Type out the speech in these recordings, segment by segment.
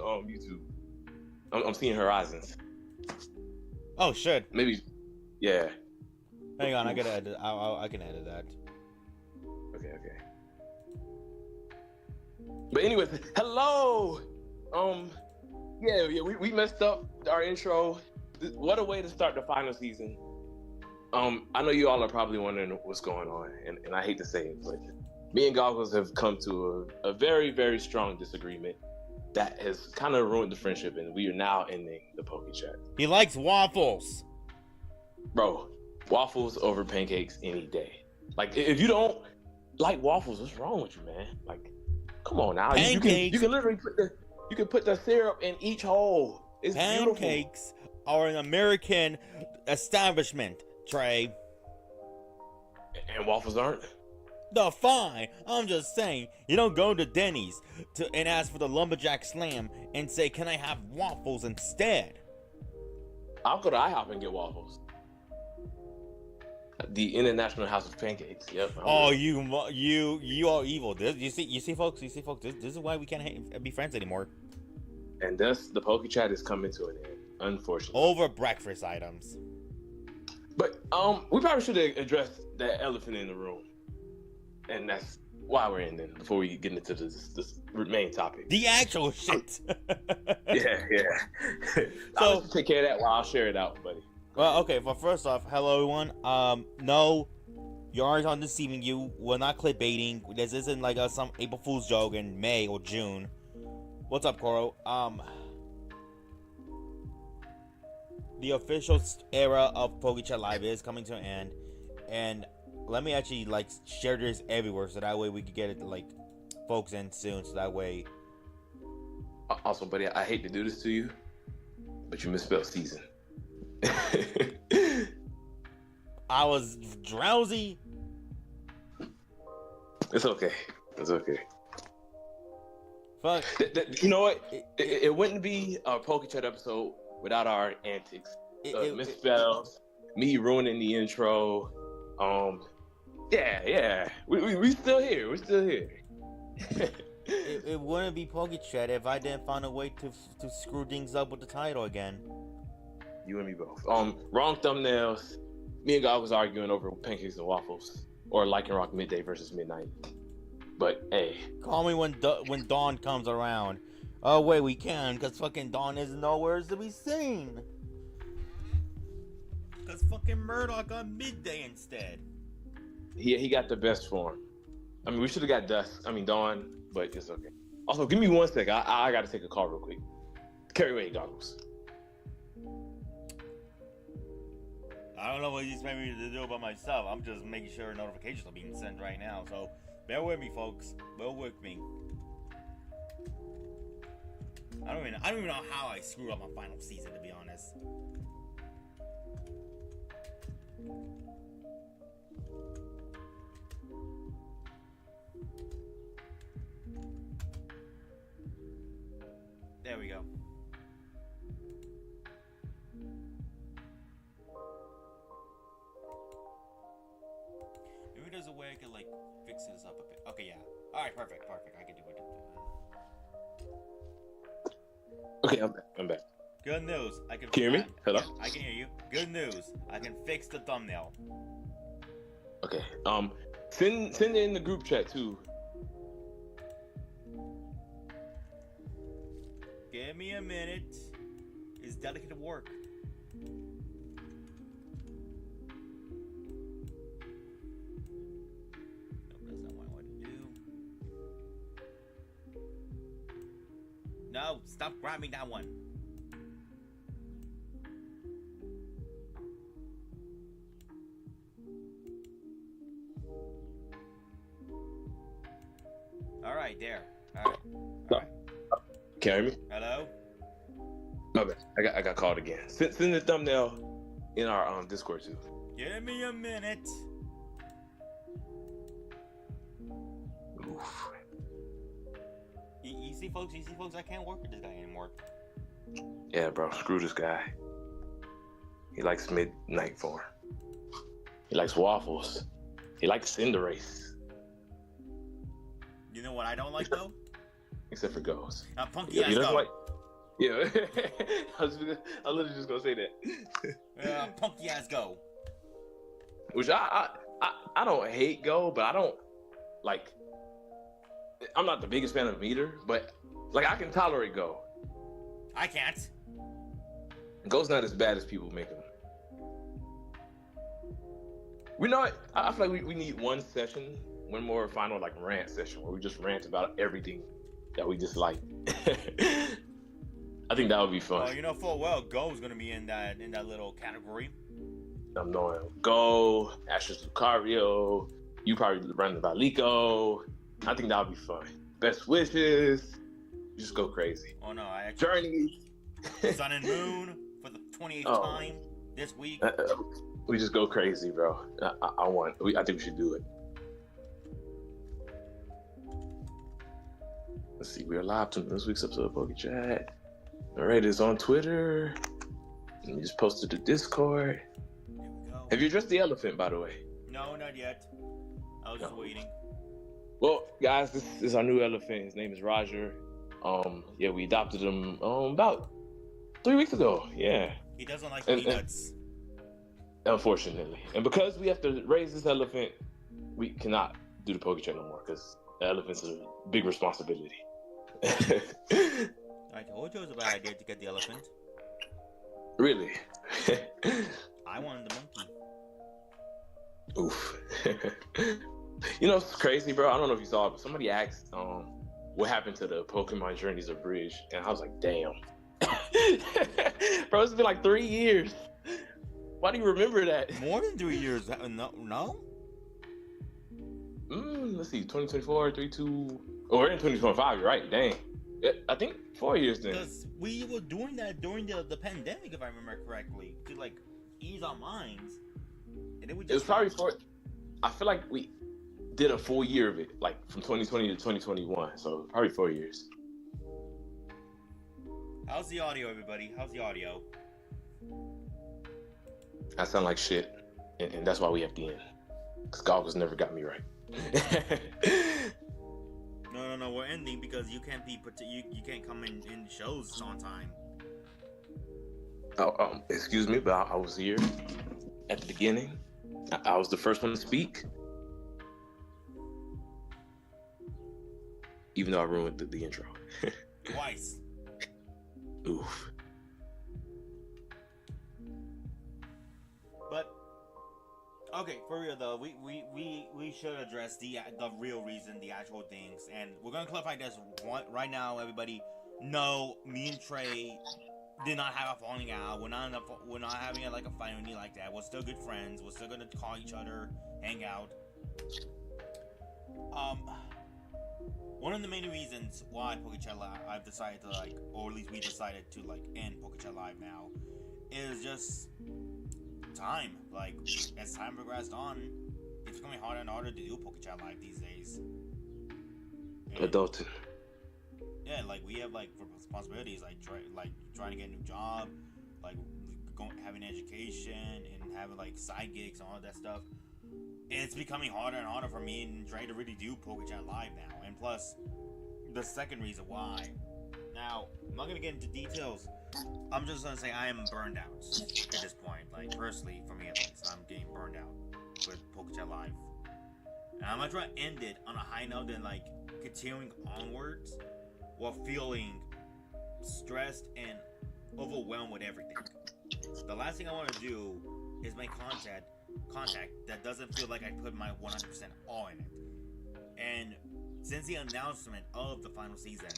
YouTube. I'm seeing horizons. Oh shit. Maybe. Yeah. Hang on, I gotta edit. I can edit that. Okay. But anyways, hello. Yeah. We messed up our intro. What a way to start the final season. I know you all are probably wondering what's going on, and I hate to say it, but me and Goggles have come to a very, very strong disagreement that has kind of ruined the friendship, and we are now ending the Pokechat. He likes waffles. Bro, waffles over pancakes any day. Like, if you don't like waffles, what's wrong with you, man? Like, come on now. Pancakes. You can literally put the syrup in each hole. It's Pancakes beautiful. Are an American establishment, Trey. And waffles aren't? The fine. I'm just saying, you don't go to Denny's and ask for the lumberjack slam and say, "Can I have waffles instead?" I'll go to IHOP and get waffles. The International House of Pancakes. Yep. Oh, you are evil. You see, folks. This is why we can't be friends anymore. And thus, the Pokechat is coming to an end, unfortunately. Over breakfast items. But we probably should have addressed that elephant in the room, and that's why we're ending. Before we get into this main topic, the actual shit. yeah. I'll just take care of that while I'll share it out, buddy. Well, okay. Well, first off, hello everyone. No, you aren't on deceiving you. We're not clickbaiting. This isn't like some April Fool's joke in May or June. What's up, Koro? The official era of Pokechat Live is coming to an end, and let me actually share this everywhere so that way we can get it folks in soon. So that way. Also, buddy, I hate to do this to you, but you misspelled season. I was drowsy. It's okay. Fuck. You know what? It wouldn't be a Pokechat episode without our antics. Misspells, me ruining the intro. Yeah. We still here. We're still here. It wouldn't be Pokechat if I didn't find a way to screw things up with the title again. You and me both. Wrong thumbnails. Me and God was arguing over pancakes and waffles, or Like and Rock midday versus midnight. But hey, call me when dawn comes around. Oh wait, we can, cause fucking Dawn is nowhere to be seen. Cause fucking Murdoch on midday instead. He got the best form. I mean, we should have got Dawn, but it's okay. Also, give me 1 sec. I gotta take a call real quick. Carry away, Goggles. I don't know what you expect me to do by myself. I'm just making sure notifications are being sent right now. So bear with me, folks. Bear with me. I don't even know how I screwed up my final season, to be honest. There we go. Maybe there's a way I could fix this up a bit. Okay, yeah. Alright, perfect. I can do it. Okay, I'm back. Good news. Can you hear me? Hello? Yeah, I can hear you. Good news. I can fix the thumbnail. Okay. Send it in the group chat too. Give me a minute. It's delicate work. Nope, that's not what I want to do. No, stop grabbing that one. All right, there. All right. Can you hear me? Hello? My bad. I got called again. Send the thumbnail in our Discord too. Give me a minute. Oof. You see, folks, I can't work with this guy anymore. Yeah, bro. Screw this guy. He likes midnight form. He likes waffles. He likes Cinderace. You know what I don't like though? Except for Ghost. Punky ass doesn't go. like Yeah, I was literally just gonna say that. Punky ass go. Which I don't hate Go, but I don't like. I'm not the biggest fan of him either, but like I can tolerate Go. I can't. Go's not as bad as people make him. We know it. I feel like we need one more final like rant session where we just rant about everything that we dislike. I think that would be fun. Well, you know full well Go's gonna be in that little category. I'm knowing Go, Ashes Lucario, you probably running about Lico. I think that would be fun. Best wishes. Just go crazy. Oh no, I actually Journey. Sun and Moon for the 28th time this week. We just go crazy, bro. I think we should do it. Let's see. We're live to this week's episode of Pokechat. All right, it's on Twitter. And we just posted to Discord. Here we go. Have you addressed the elephant, by the way? No, not yet. I was just waiting. Well, guys, this is our new elephant. His name is Roger. Yeah, we adopted him about 3 weeks ago. Yeah. He doesn't like peanuts. Unfortunately. And because we have to raise this elephant, we cannot do the Pokechat no more because the elephant's a big responsibility. I told you it was a bad idea to get the elephant. Really? I wanted the monkey. Oof. You know, it's crazy, bro. I don't know if you saw it, but somebody asked what happened to the Pokemon Journeys of Bridge, and I was like, damn. Bro, it's been like 3 years. Why do you remember that? More than 3 years. No? Let's see, 2024, 32. Oh, we're in 2025, you're right. Dang. I think 4 years then. Because we were doing that during the pandemic, if I remember correctly, to like ease our minds. And then we just. It was probably I feel like we did a full year of it, like from 2020 to 2021. So probably 4 years. How's the audio, everybody? How's the audio? I sound like shit, and that's why we have the end. Because Goggles never got me right. No, we're ending because you can't you can't come in shows on time. Oh, excuse me, but I was here at the beginning. I was the first one to speak, even though I ruined the intro. Twice. Oof. But okay, for real though, we should address the real reason, the actual things, and we're gonna clarify this right now, everybody. No, me and Trey did not have a falling out. We're not having like a fight or anything like that. We're still good friends. We're still gonna call each other, hang out. One of the main reasons why Pokechat Live I've decided to like, or at least we decided to like end Pokechat Live now, is just time. Like, as time progressed on, it's becoming harder and harder to do Pokechat Live these days. Adulting. Yeah, like we have like responsibilities, like trying to get a new job, like having education and having like side gigs and all that stuff. It's becoming harder and harder for me and Dre to really do Pokechat Live now. And plus, the second reason why. Now, I'm not gonna get into details. I'm just gonna say I am burned out at this point. Like, personally, for me at least, I'm getting burned out with Pokechat Live. And I'm gonna try to end it on a high note and like continuing onwards while feeling stressed and overwhelmed with everything. The last thing I want to do is make contact that doesn't feel like I put my 100% all in it. And since the announcement of the final season,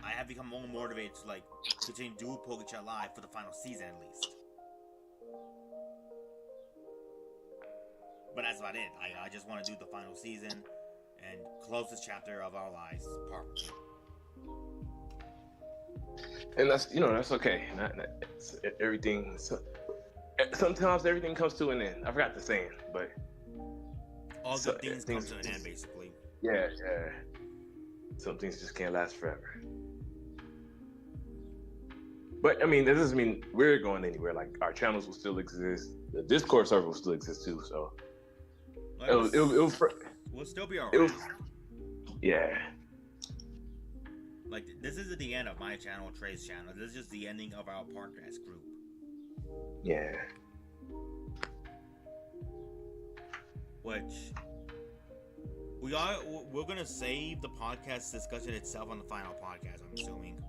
I have become more motivated to like continue to do Pokechat Live for the final season at least. But that's about it. I just want to do the final season and close this chapter of our lives properly. And that's okay. Everything. Sometimes everything comes to an end. I forgot the saying, but all good things come to an end, basically. Yeah. Some things just can't last forever. But I mean, that doesn't mean we're going anywhere. Like, our channels will still exist. The Discord server will still exist too. So we'll still be alright. Yeah. Like, this isn't the end of my channel, Trey's channel. This is just the ending of our podcast group. Yeah. Which we're gonna save the podcast discussion itself on the final podcast, I'm assuming.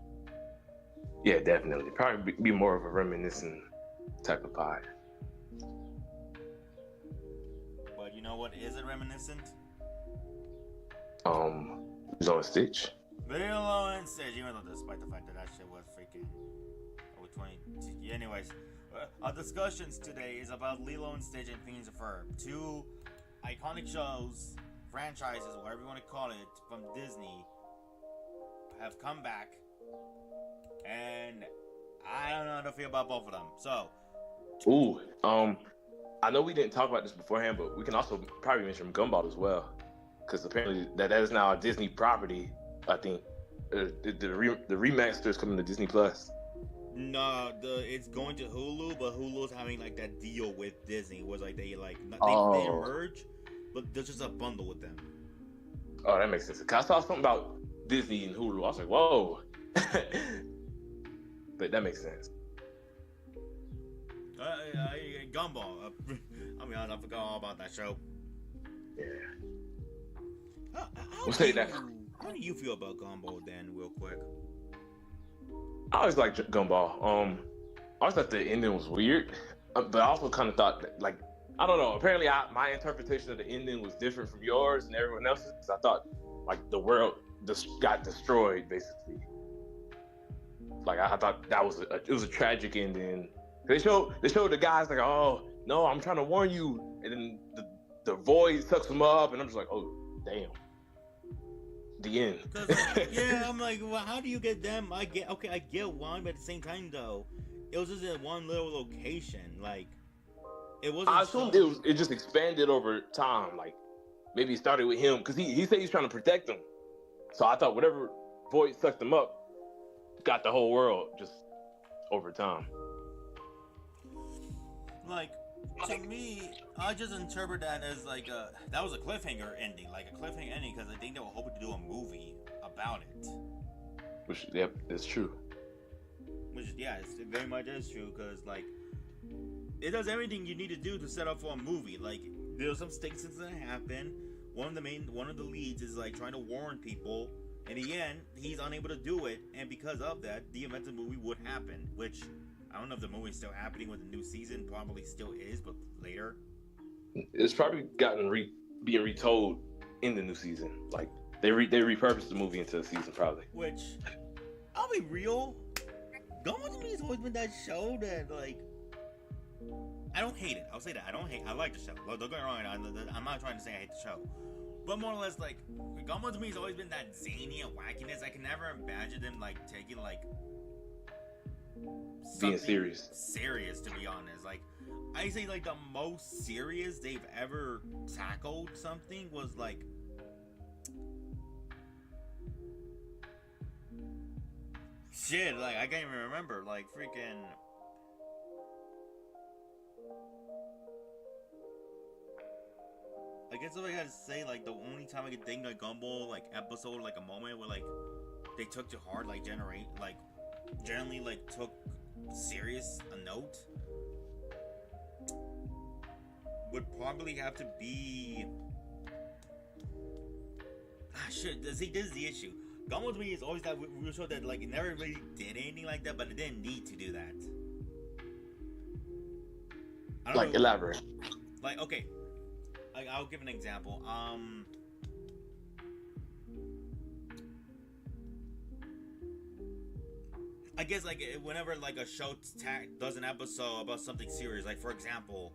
Yeah, definitely. Probably be more of a reminiscent type of pod. But you know what isn't reminiscent? Who's on Stitch? Lilo and Stitch, even though despite the fact that that shit was freaking over 20. Anyways, our discussions today is about Lilo and Stitch and Phineas and Ferb, two iconic shows, franchises, whatever you want to call it, from Disney, have come back, and I don't know how to feel about both of them. So, I know we didn't talk about this beforehand, but we can also probably mention Gumball as well, because apparently that is now a Disney property. I think the remaster is coming to Disney Plus. No, it's going to Hulu, but Hulu's having like that deal with Disney, where like they merge, but there's just a bundle with them. Oh, that makes sense. Cause I saw something about Disney and Hulu. I was like, whoa. But that makes sense. Gumball. I'll be honest, I forgot all about that show. Yeah. How do you feel about Gumball, Dan, real quick? I always liked Gumball. I always thought the ending was weird, but I also kind of thought that, like, I don't know. Apparently, my interpretation of the ending was different from yours and everyone else's. Because I thought, like, the world just got destroyed, basically. Like, I thought that was it was a tragic ending. They showed the guys like, oh no, I'm trying to warn you, and then the void sucks them up, and I'm just like, oh damn. The end. Yeah, I'm like, well, how do you get them? I get why, but at the same time, though, it was just in one little location. Like, it wasn't. I assumed it just expanded over time. Like, maybe it started with him because he said he's trying to protect them. So I thought whatever void sucked them up got the whole world just over time. Like, to me, I just interpret that as like that was a cliffhanger ending, because I think they were hoping to do a movie about it. Which, yep, it's true. Which, yeah, it very much is true, because like it does everything you need to do to set up for a movie. Like, there's some stakes that happen. One of the leads is like trying to warn people. In the end, he's unable to do it, and because of that, the event of the movie would happen. Which, I don't know if the movie's still happening with the new season. Probably still is, but later. It's probably being retold in the new season. Like, they repurposed the movie into a season, probably. Which, I'll be real, Gumball to me has always been that show that, like, I don't hate it. I'll say that. I like the show. Don't get me wrong. I'm not trying to say I hate the show. But more or less, like, Gumball to me has always been that zany and wackiness. I can never imagine them, like, taking, like, being serious, to be honest. Like, I say, like, the most serious they've ever tackled something was, like, shit, like, I can't even remember, like, freaking, I guess if I gotta say, like, the only time I could think of Gumball, like, episode, like, a moment where, like, they took to heart, like, generally, like, took serious a note, would probably have to be, shit, see, this is the issue. Gumball to me is always that real show that, like, it never really did anything like that, but it didn't need to do that. I don't know, elaborate. Like, okay, I'll give an example. I guess, like, whenever, like, a show does an episode about something serious, like, for example,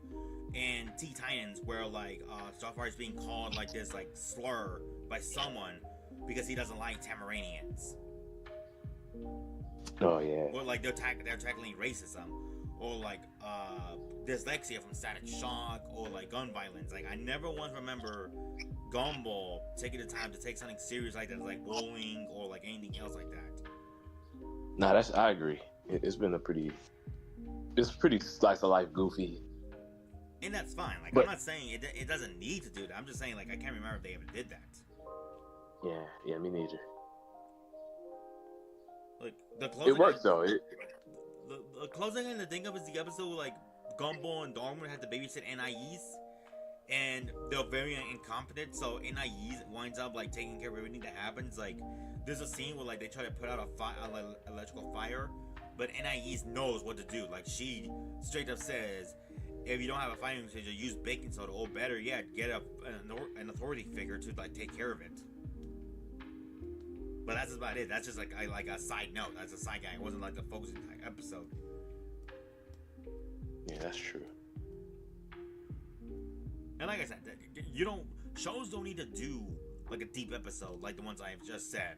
in Teen Titans, where, like, Starfire is being called, like, this, like, slur by someone because he doesn't like Tamaranians. Oh, yeah. Or, like, they're tackling racism. Or, like, dyslexia from Static Shock, or, like, gun violence. Like, I never once remember Gumball taking the time to take something serious like that, like bullying or, like, anything else like that. Nah, I agree. It's pretty slice of life goofy. And that's fine. Like, but I'm not saying it doesn't need to do that. I'm just saying, like, I can't remember if they ever did that. Yeah, me neither. Like the It closing. works though. The closing thing to think of is the episode like Gumball and Darwin had to babysit Anais, and they're very incompetent. So Anais winds up like taking care of everything that happens. Like there's a scene where like they try to put out a electrical fire, but Anais knows what to do. Like she straight up says, if you don't have a fighting extinguisher, use baking soda, or better yet, get an authority figure to like take care of it. But that's about it. That's just like a side note. That's a side guy. It wasn't like the focusing episode. Yeah, that's true. And like I said, shows don't need to do like a deep episode like the ones I've just said.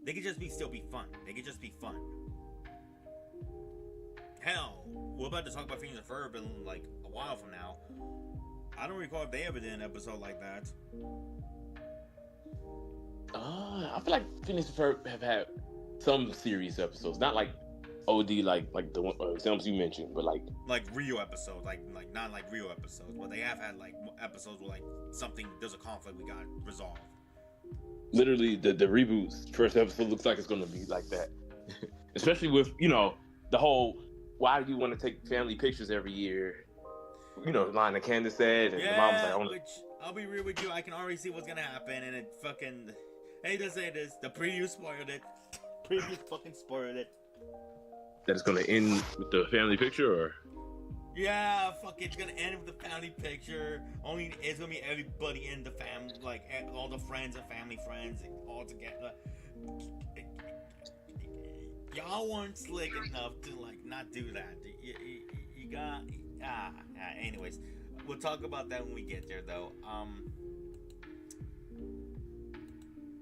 They could just still be fun. They could just be fun. Hell, we're about to talk about Phineas and Ferb in like a while from now. I don't recall if they ever did an episode like that. I feel like Phineas and Ferb have had some serious episodes, not like OD like the one, examples you mentioned, but like real episodes, like not like real episodes, but they have had like episodes where like there's a conflict we got resolved. Literally, the reboot's first episode looks like it's gonna be like that, especially with the whole why do you want to take family pictures every year? Line that Candace said, and the mom's like, which I'll be real with you, I can already see what's gonna happen, and it fucking hate to say this, the preview spoiled it. Preview fucking spoiled it. That it's gonna end with the family picture, or? Yeah, fuck, it's gonna end with the family picture. Only it's gonna be everybody in the family, like all the friends and family friends all together. Y'all weren't slick enough to like not do that. You got anyways, we'll talk about that when we get there though.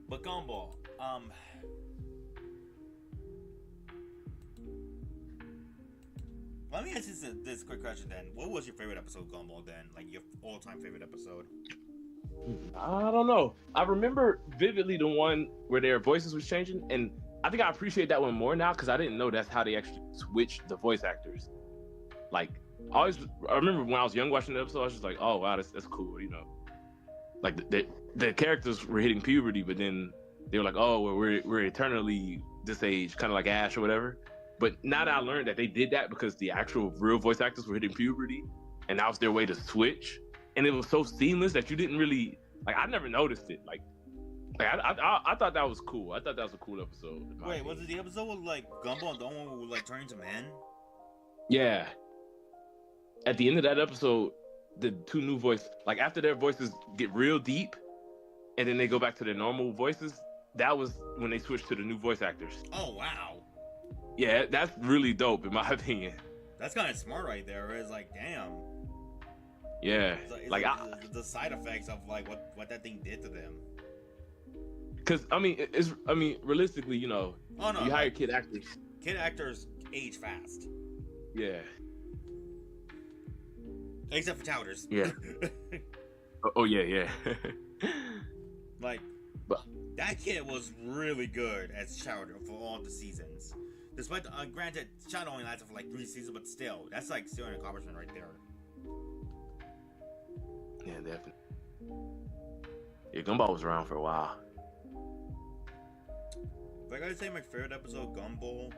But Gumball, let me ask you this quick question then. What was your favorite episode of Gumball then? Like your all-time favorite episode? I don't know. I remember vividly the one where their voices was changing, and I think I appreciate that one more now because I didn't know that's how they actually switched the voice actors. Like, I remember when I was young watching the episode, I was just like, oh wow, that's cool, Like the characters were hitting puberty, but then they were like, oh, well, we're eternally this age, kind of like Ash or whatever. But now that I learned that they did that because the actual real voice actors were hitting puberty, and that was their way to switch, and it was so seamless that you didn't really I never noticed it. Like I thought that was cool. I thought that was a cool episode. Wait, was it the episode with like Gumball and the one would like turn into men? Yeah. At the end of that episode, the two new voices, like after their voices get real deep, and then they go back to their normal voices, that was when they switched to the new voice actors. Oh wow. Yeah, that's really dope in my opinion. That's kind of smart right there. It's like, damn. Yeah, it's like the side effects of like what that thing did to them. Because realistically, you hire kid actors. Kid actors age fast. Yeah. Except for Touters. Yeah. Oh yeah. Like, that kid was really good as Chowder for all the seasons. Despite granted, Chowder only lasted for like 3 seasons, but still, that's like still an accomplishment right there. Yeah, definitely. Yeah, Gumball was around for a while. If I gotta say my favorite episode, Gumball.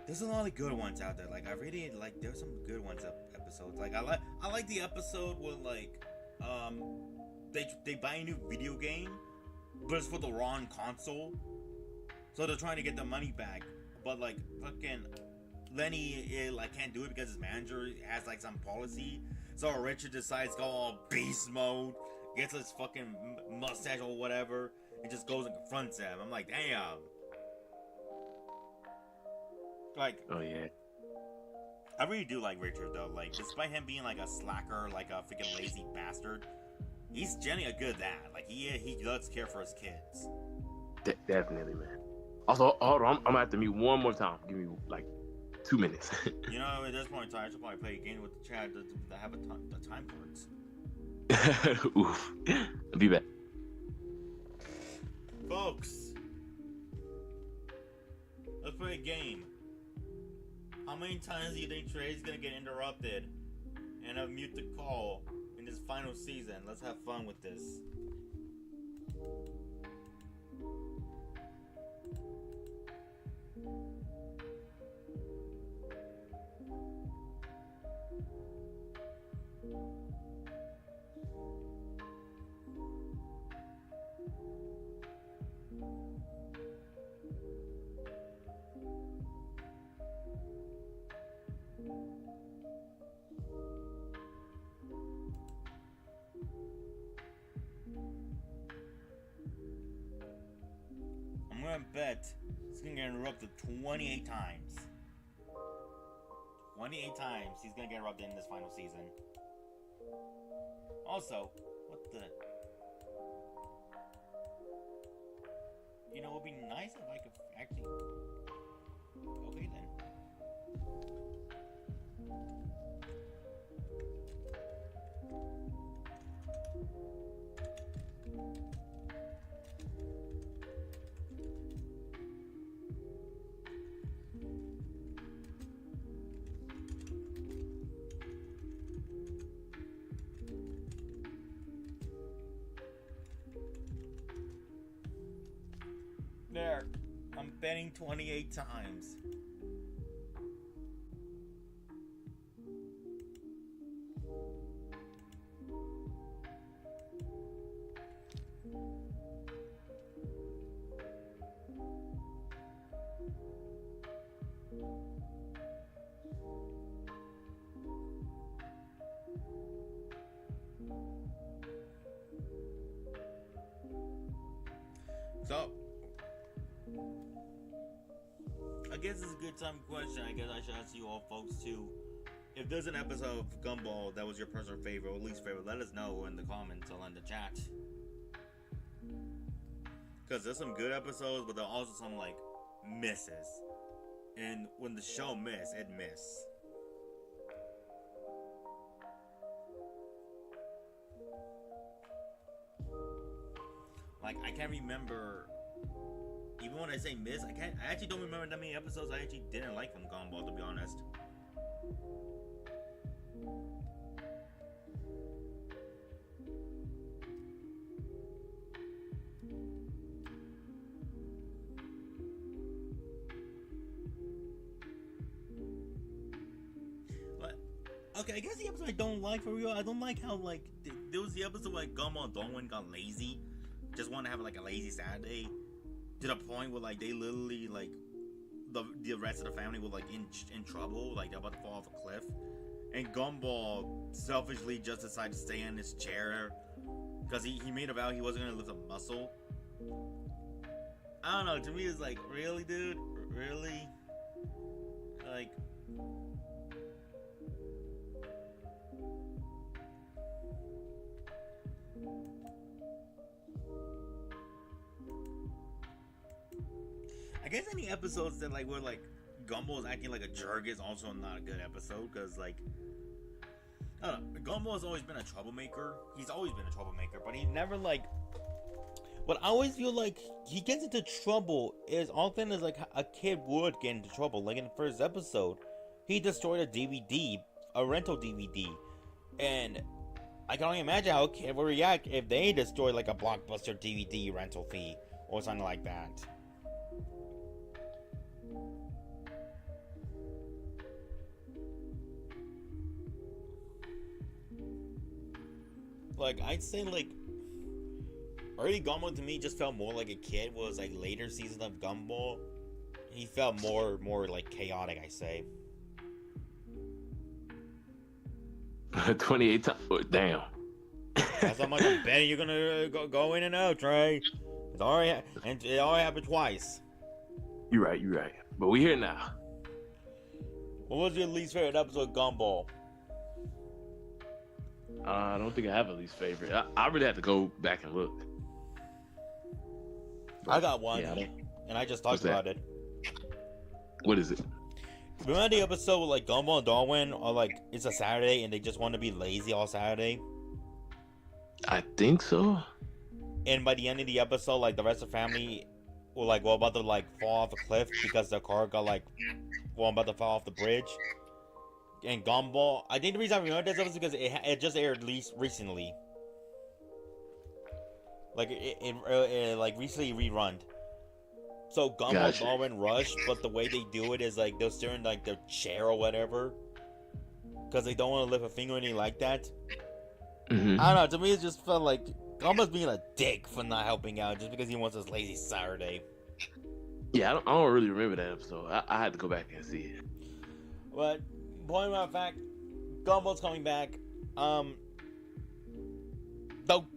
There's a lot of good ones out there. Like I really like. There's some good ones episodes. Like I like the episode where like they buy a new video game, but it's for the wrong console, so they're trying to get the money back. But like fucking Lenny like can't do it because his manager has like some policy. So Richard decides to go all beast mode, gets his fucking mustache or whatever, and just goes and confronts him. I'm like, damn. Like, oh yeah, I really do like Richard though. Like, despite him being like a slacker, like a freaking lazy bastard, he's generally a good dad. Like, he does care for his kids. Definitely, man. Also, hold on, I'm gonna have to mute one more time. Give me like 2 minutes. You know, at this point in time, I should probably play a game with the chat to have the time cards. Oof. I'll be back. Folks, let's play a game. How many times do you think Trey's gonna get interrupted and mute the call in this final season? Let's have fun with this. gonna bet he's gonna get interrupted 28 times. 28 times he's gonna get interrupted in this final season. Also, what the... You know, it would be nice if I could actually... Okay, then. There. I'm betting 28 times. So, I guess it's a good time question. I guess I should ask you all folks too. If there's an episode of Gumball that was your personal favorite or least favorite, let us know in the comments or in the chat. Because there's some good episodes, but there are also some like misses. And when the show miss, it miss. Like, I can't remember. Even when I say miss, I actually don't remember that many episodes I actually didn't like from Gumball, to be honest. But, okay, I guess the episode I don't like, for real, I don't like how, like, there was the episode where like, Gumball and Dawn got lazy. Just want to have, like, a lazy Saturday. To the point where, like, they literally, like, the rest of the family were, like, in trouble. Like, they're about to fall off a cliff. And Gumball selfishly just decided to stay in his chair. Because he made a vow he wasn't going to lift a muscle. I don't know. To me, it's like, really, dude? Really? Like... I guess any episodes that like where like Gumball is acting like a jerk is also not a good episode, because like I don't know, Gumball has always been a troublemaker. He's always been a troublemaker, but he never like. But I always feel like he gets into trouble as often as like a kid would get into trouble. Like in the first episode, he destroyed a DVD, a rental DVD, and I can only imagine how a kid would react if they destroyed like a Blockbuster DVD rental fee or something like that. Like, I'd say, like, early Gumball to me just felt more like a kid, was like later seasons of Gumball, he felt more like chaotic, I say. 28 times? Damn. That's how much I'm betting you're gonna go in and out, Trey. It already happened twice. You're right. But we here now. What was your least favorite episode of Gumball? I don't think I have a least favorite. I really have to go back and look. I got one, yeah, and I just talked about it. What is it? Remember the episode where like Gumball and Darwin are like, it's a Saturday and they just want to be lazy all Saturday? I think so. And by the end of the episode, like the rest of the family were like, well, about to like fall off a cliff because their car got like, well, about to fall off the bridge. And Gumball, I think the reason I remember this episode is because it just aired at least recently. Like it like recently rerun. So Gumball and Darwin rush, but the way they do it is like they'll steer in like their chair or whatever, because they don't want to lift a finger or anything like that. Mm-hmm. I don't know. To me, it just felt like Gumball's being a dick for not helping out just because he wants his lazy Saturday. Yeah, I don't really remember that episode. I had to go back and see it. But point of fact, Gumball's coming back. Don't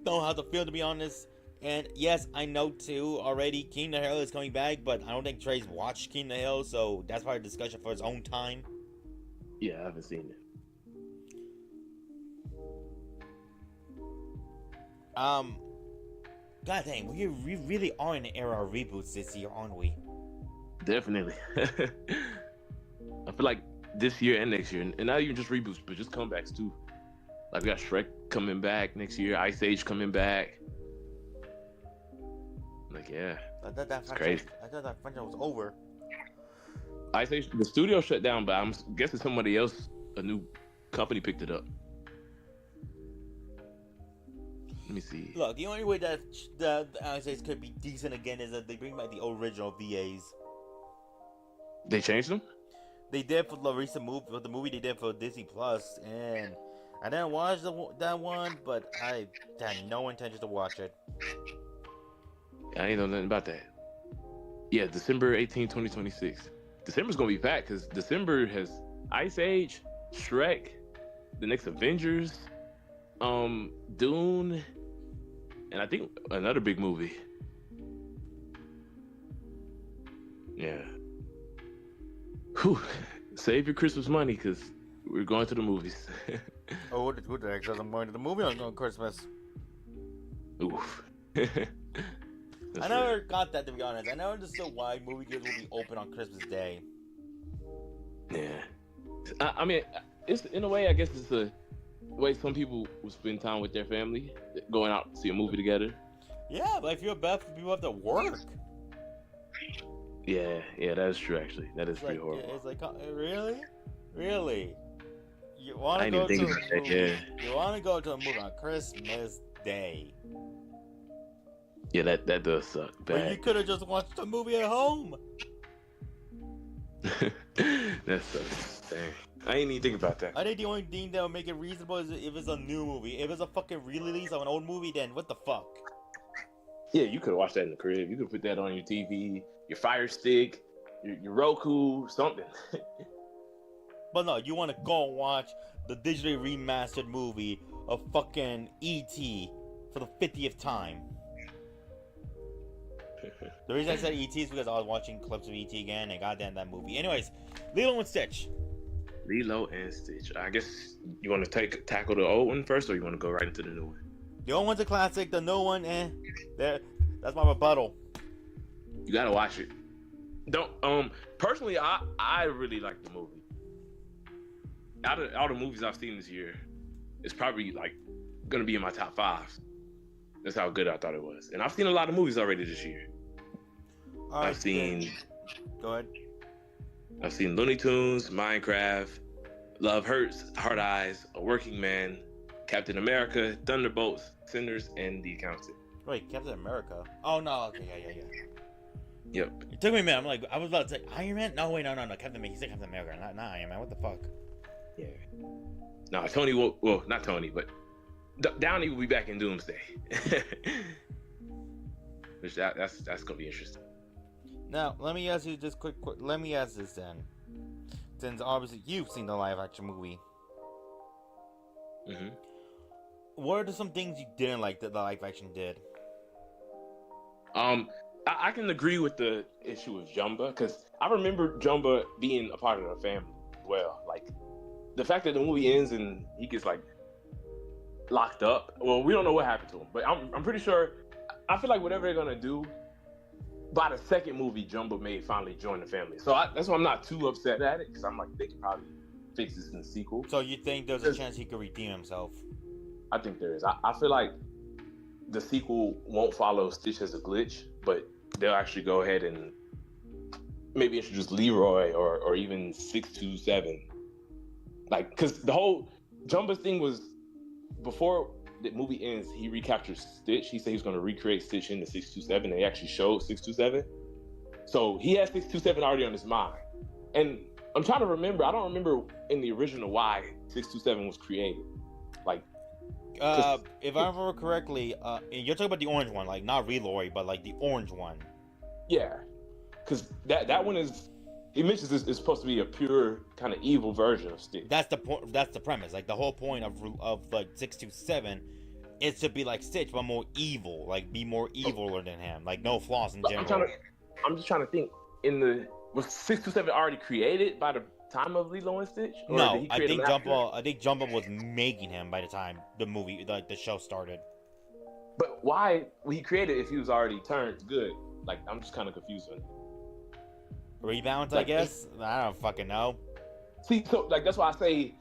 know how to feel, to be honest. And yes, I know too already King of the Hill is coming back, but I don't think Trey's watched King of the Hill, so that's probably a discussion for his own time. Yeah, I haven't seen it. God dang, we really are in an era of reboots this year, aren't we? Definitely. I feel like this year and next year, and not even just reboots, but just comebacks too. Like we got Shrek coming back next year, Ice Age coming back. Like yeah, It's crazy. I thought that franchise was over. Ice Age, the studio shut down, but I'm guessing somebody else, a new company, picked it up. Let me see. Look, the only way that the Ice Age could be decent again is that they bring back the original VAs. They changed them? They did for the recent movie, for the movie they did for Disney Plus, and I didn't watch that one, but I had no intention to watch it. I ain't know nothing about that. Yeah, December 18, 2026. December's gonna be packed because December has Ice Age, Shrek, the next Avengers, Dune, and I think another big movie. Yeah. Whew. Save your Christmas money because we're going to the movies. Oh, who the heck says I'm going to the movie on Christmas? Oof. I never got that, to be honest. I never understood why movie theaters will be open on Christmas Day. Yeah. I mean, it's in a way, I guess it's a way some people will spend time with their family, going out to see a movie together. Yeah, but if you're bad, people have to work. Yeah, that is true. Actually, that is pretty horrible. It's like, really, you want I to didn't go even to think about that. Yeah. You want to go to a movie on Christmas Day? Yeah, that does suck. But Bad. you could have just watched the movie at home. That sucks. Dang. I ain't even think about that. I think the only thing that would make it reasonable is if it's a new movie. If it's a fucking re-release of an old movie, then what the fuck? Yeah, you could watch that in the crib. You could put that on your TV, your Fire Stick, your Roku, something. But no, you want to go and watch the digitally remastered movie of fucking E.T. for the 50th time. The reason I said E.T. is because I was watching clips of E.T. again and goddamn that movie. Anyways, Lilo and Stitch. Lilo and Stitch. I guess you want to tackle the old one first, or you want to go right into the new one? The old one's a classic. The new one, that's my rebuttal. You gotta watch it. Don't personally, I really like the movie. Out of all the movies I've seen this year, it's probably like gonna be in my top 5. That's how good I thought it was. And I've seen a lot of movies already this year. I've seen. Go ahead. I've seen Looney Tunes, Minecraft, Love Hurts, Hard Eyes, A Working Man, Captain America, Thunderbolts, Sinners, and The Accountant. Wait, Captain America? Oh no, okay, yeah. Yep. It took me a minute. I'm like, I was about to say Iron Man. No, wait, no. Captain America. He said Captain America, not Iron Man. What the fuck? Yeah. No, Tony will. Well, not Tony, but Downey will be back in Doomsday. Which that's gonna be interesting. Now, let me ask you just quick. Let me ask this then, since obviously you've seen the live action movie. Mm-hmm. What are some things you didn't like that the live action did? I can agree with the issue with Jumba, because I remember Jumba being a part of the family well. Like, the fact that the movie ends and he gets, like, locked up. Well, we don't know what happened to him, but I'm pretty sure, I feel like whatever they're going to do, by the second movie, Jumba may finally join the family. So that's why I'm not too upset at it, because I'm like, they could probably fix this in the sequel. So you think there's a chance he could redeem himself? I think there is. I feel like the sequel won't follow Stitch as a glitch, but they'll actually go ahead and maybe introduce Leroy or even 627. Like, because the whole Jumba thing was, before the movie ends, he recaptures Stitch. He said he was going to recreate Stitch into 627, and they actually showed 627. So he has 627 already on his mind. And I'm trying to remember, I don't remember in the original why 627 was created. Like, if I remember correctly, you're talking about the orange one, like not Reloy, but like the orange one. Yeah, because that one is, he mentions this is supposed to be a pure kind of evil version of Stitch. That's the point. That's the premise. Like the whole point of like 627 it should be like Stitch, but more evil. Like, be more eviler than him. Like, no flaws in I'm general. I'm just trying to think. Was 627 already created by the time of Lilo and Stitch? Or did No, he I create think him after? Jumbo was making him by the time the movie, like the show started. But why he created if he was already turned good? Like, I'm just kind of confused on it. Rebalance, I Like, guess. I don't fucking know. See, so like that's why I say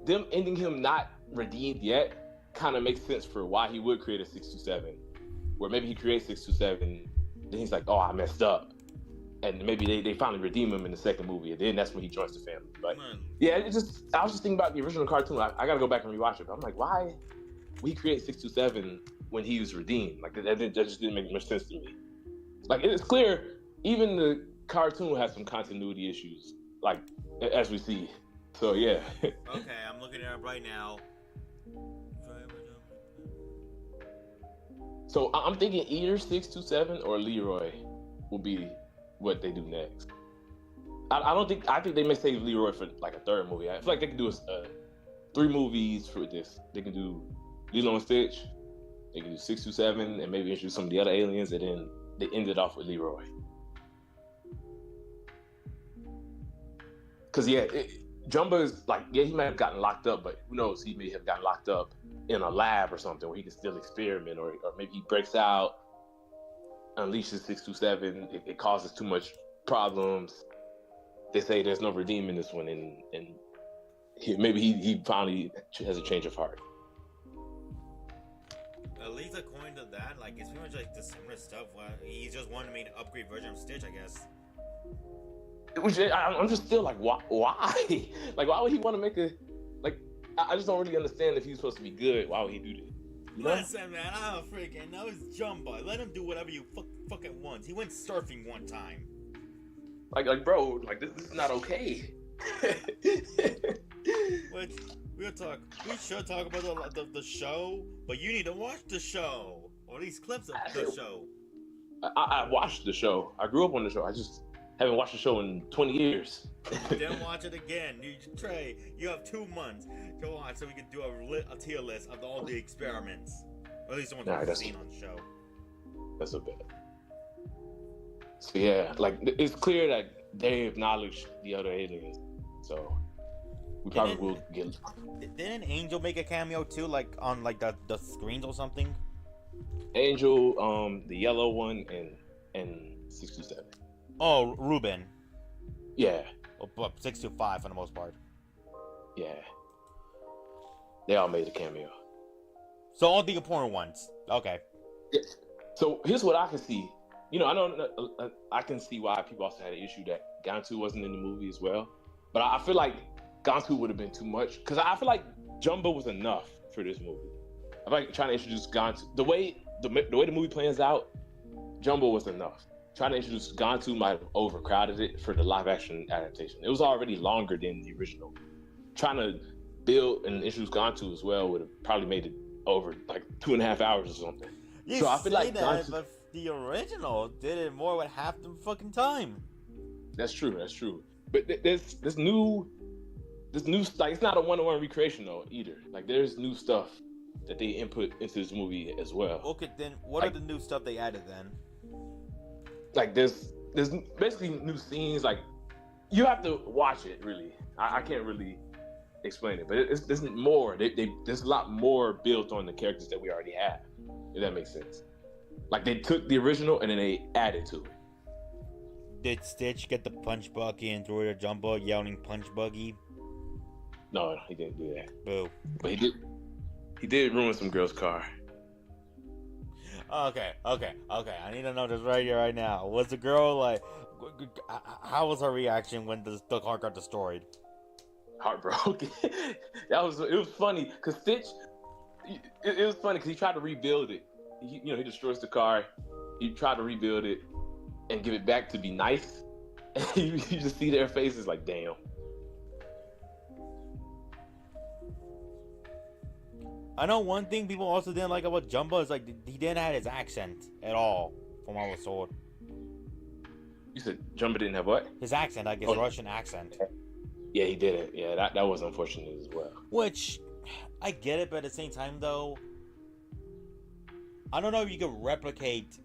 them ending him not redeemed yet kind of makes sense for why he would create a 627, where maybe he creates 627, then he's like, oh, I messed up, and maybe they finally redeem him in the second movie, and then that's when he joins the family. But yeah, I was just thinking about the original cartoon. I gotta go back and rewatch it. But I'm like, why would he create 627 when he was redeemed? Like that just didn't make much sense to me. Like it's clear, even the cartoon has some continuity issues, like as we see. So yeah. Okay, I'm looking at it right now. So I'm thinking either 627 or Leroy will be what they do next. I think they may save Leroy for like a third movie. I feel like they can do 3 movies for this. They can do Lilo and Stitch, they can do 627, and maybe introduce some of the other aliens, and then they end it off with Leroy. Because Jumbo is like, he might have gotten locked up, but who knows? He may have gotten locked up in a lab or something where he can still experiment, or maybe he breaks out, unleashes 627. It causes too much problems. They say there's no redeeming this one, and maybe he finally has a change of heart. At least according to that, like it's pretty much like the similar stuff. He just wanted to make an upgrade version of Stitch, I guess. Which I'm just still like, why? Like, why would he want to make a like? I just don't really understand if he's supposed to be good. Why would he do that? You know? Listen, man, I don't freaking know. It's Jumbo. Let him do whatever you fucking wants. He went surfing one time. Like, bro, like this is not okay. Which we should talk about the show, but you need to watch the show or these clips of the show. I watched the show. I grew up on the show. I just haven't watched the show in 20 years. Then watch it again. Trey, you have 2 months to watch so we can do a tier list of all the experiments. Or at least the ones we've seen on the show. That's a bit. So yeah, like it's clear that they acknowledge the other aliens. So we probably will get. Didn't Angel make a cameo too, like on like the screens or something? Angel, the yellow one, and 627. Oh, Ruben. Yeah. But 625 for the most part. Yeah. They all made a cameo. So all the important ones. Okay. Yeah. So here's what I can see. You know, I know I can see why people also had an issue that Gantu wasn't in the movie as well. But I feel like Gantu would have been too much, because I feel like Jumbo was enough for this movie. I feel like trying to introduce Gantu, the way the movie plans out, Jumbo was enough. Trying to introduce Gantu might have overcrowded it for the live action adaptation. It was already longer than the original. Trying to build and introduce Gantu as well would have probably made it over like 2.5 hours or something. So I feel like that, but the original did it more with half the fucking time. That's true. But there's new, like, it's not a one-to-one recreation though either. Like there's new stuff that they input into this movie as well. Okay, then what are the new stuff they added then? Like there's basically new scenes. Like you have to watch it really. I can't really explain it, but there's more. There's a lot more built on the characters that we already have. If that makes sense. Like they took the original and then they added to it. Did Stitch get the punch buggy and throw it at Jumbo yelling punch buggy? No, he didn't do that. Boo. But he did ruin some girl's car. Okay. I need to know this right here, right now. Was the girl like? How was her reaction when the car got destroyed? Heartbroken. It was funny because Stitch. It was funny because he tried to rebuild it. He destroys the car. He tried to rebuild it and give it back to be nice. And you just see their faces like, damn. I know one thing people also didn't like about Jumbo is like he didn't have his accent at all, from what I was told. You said Jumbo didn't have what? His accent, like his Russian accent. Yeah, he didn't. Yeah, that was unfortunate as well. Which, I get it, but at the same time though, I don't know if you could replicate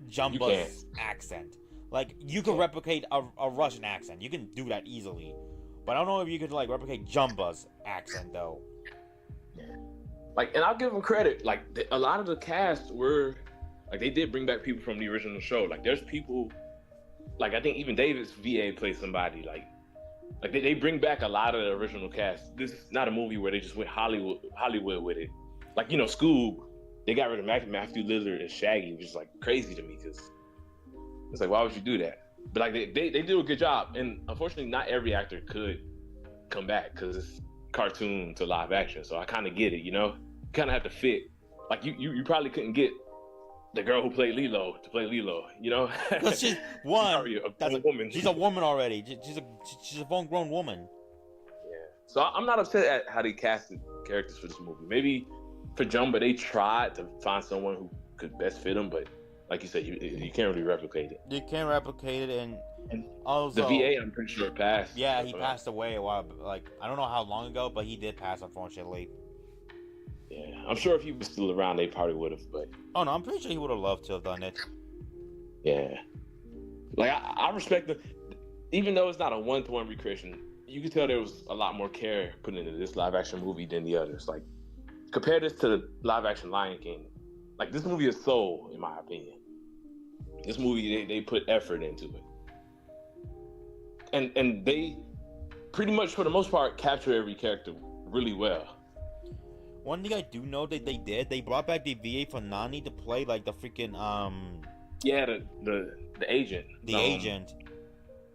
You can't. Jumba's accent. Like, you could replicate a Russian accent. You can do that easily. But I don't know if you could, like, replicate Jumba's accent, though. Like, and I'll give them credit. Like, a lot of the cast were, like, they did bring back people from the original show. Like, there's people, like, I think even David's VA plays somebody. Like they bring back a lot of the original cast. This is not a movie where they just went Hollywood with it. Like, you know, Scoob, they got rid of Matthew Lillard and Shaggy, which is, like, crazy to me, because it's like, why would you do that? But, like, they do a good job. And unfortunately, not every actor could come back, because it's cartoon to live action. So I kind of get it, you know? You kind of have to fit. Like, you probably couldn't get the girl who played Lilo to play Lilo, you know? Because she's one. She's a woman. She's a woman already. She's a full-grown woman. Yeah. So I'm not upset at how they casted characters for this movie. Maybe for Jumba, they tried to find someone who could best fit him, but like you said, you can't really replicate it. You can't replicate it, and also the VA, I'm pretty sure passed. Yeah, he passed away a while. Like, I don't know how long ago, but he did pass, unfortunately. Yeah, I'm sure if he was still around, they probably would have. But oh no, I'm pretty sure he would have loved to have done it. Yeah, like I respect the, even though it's not a 1-to-1 recreation, you can tell there was a lot more care put into this live action movie than the others. Like, compare this to the live action Lion King. Like, this movie is soul, in my opinion. This movie, they put effort into it. And they pretty much, for the most part, capture every character really well. One thing I do know that they did, they brought back the VA for Nani to play, like, the freaking, Yeah, the agent. The agent.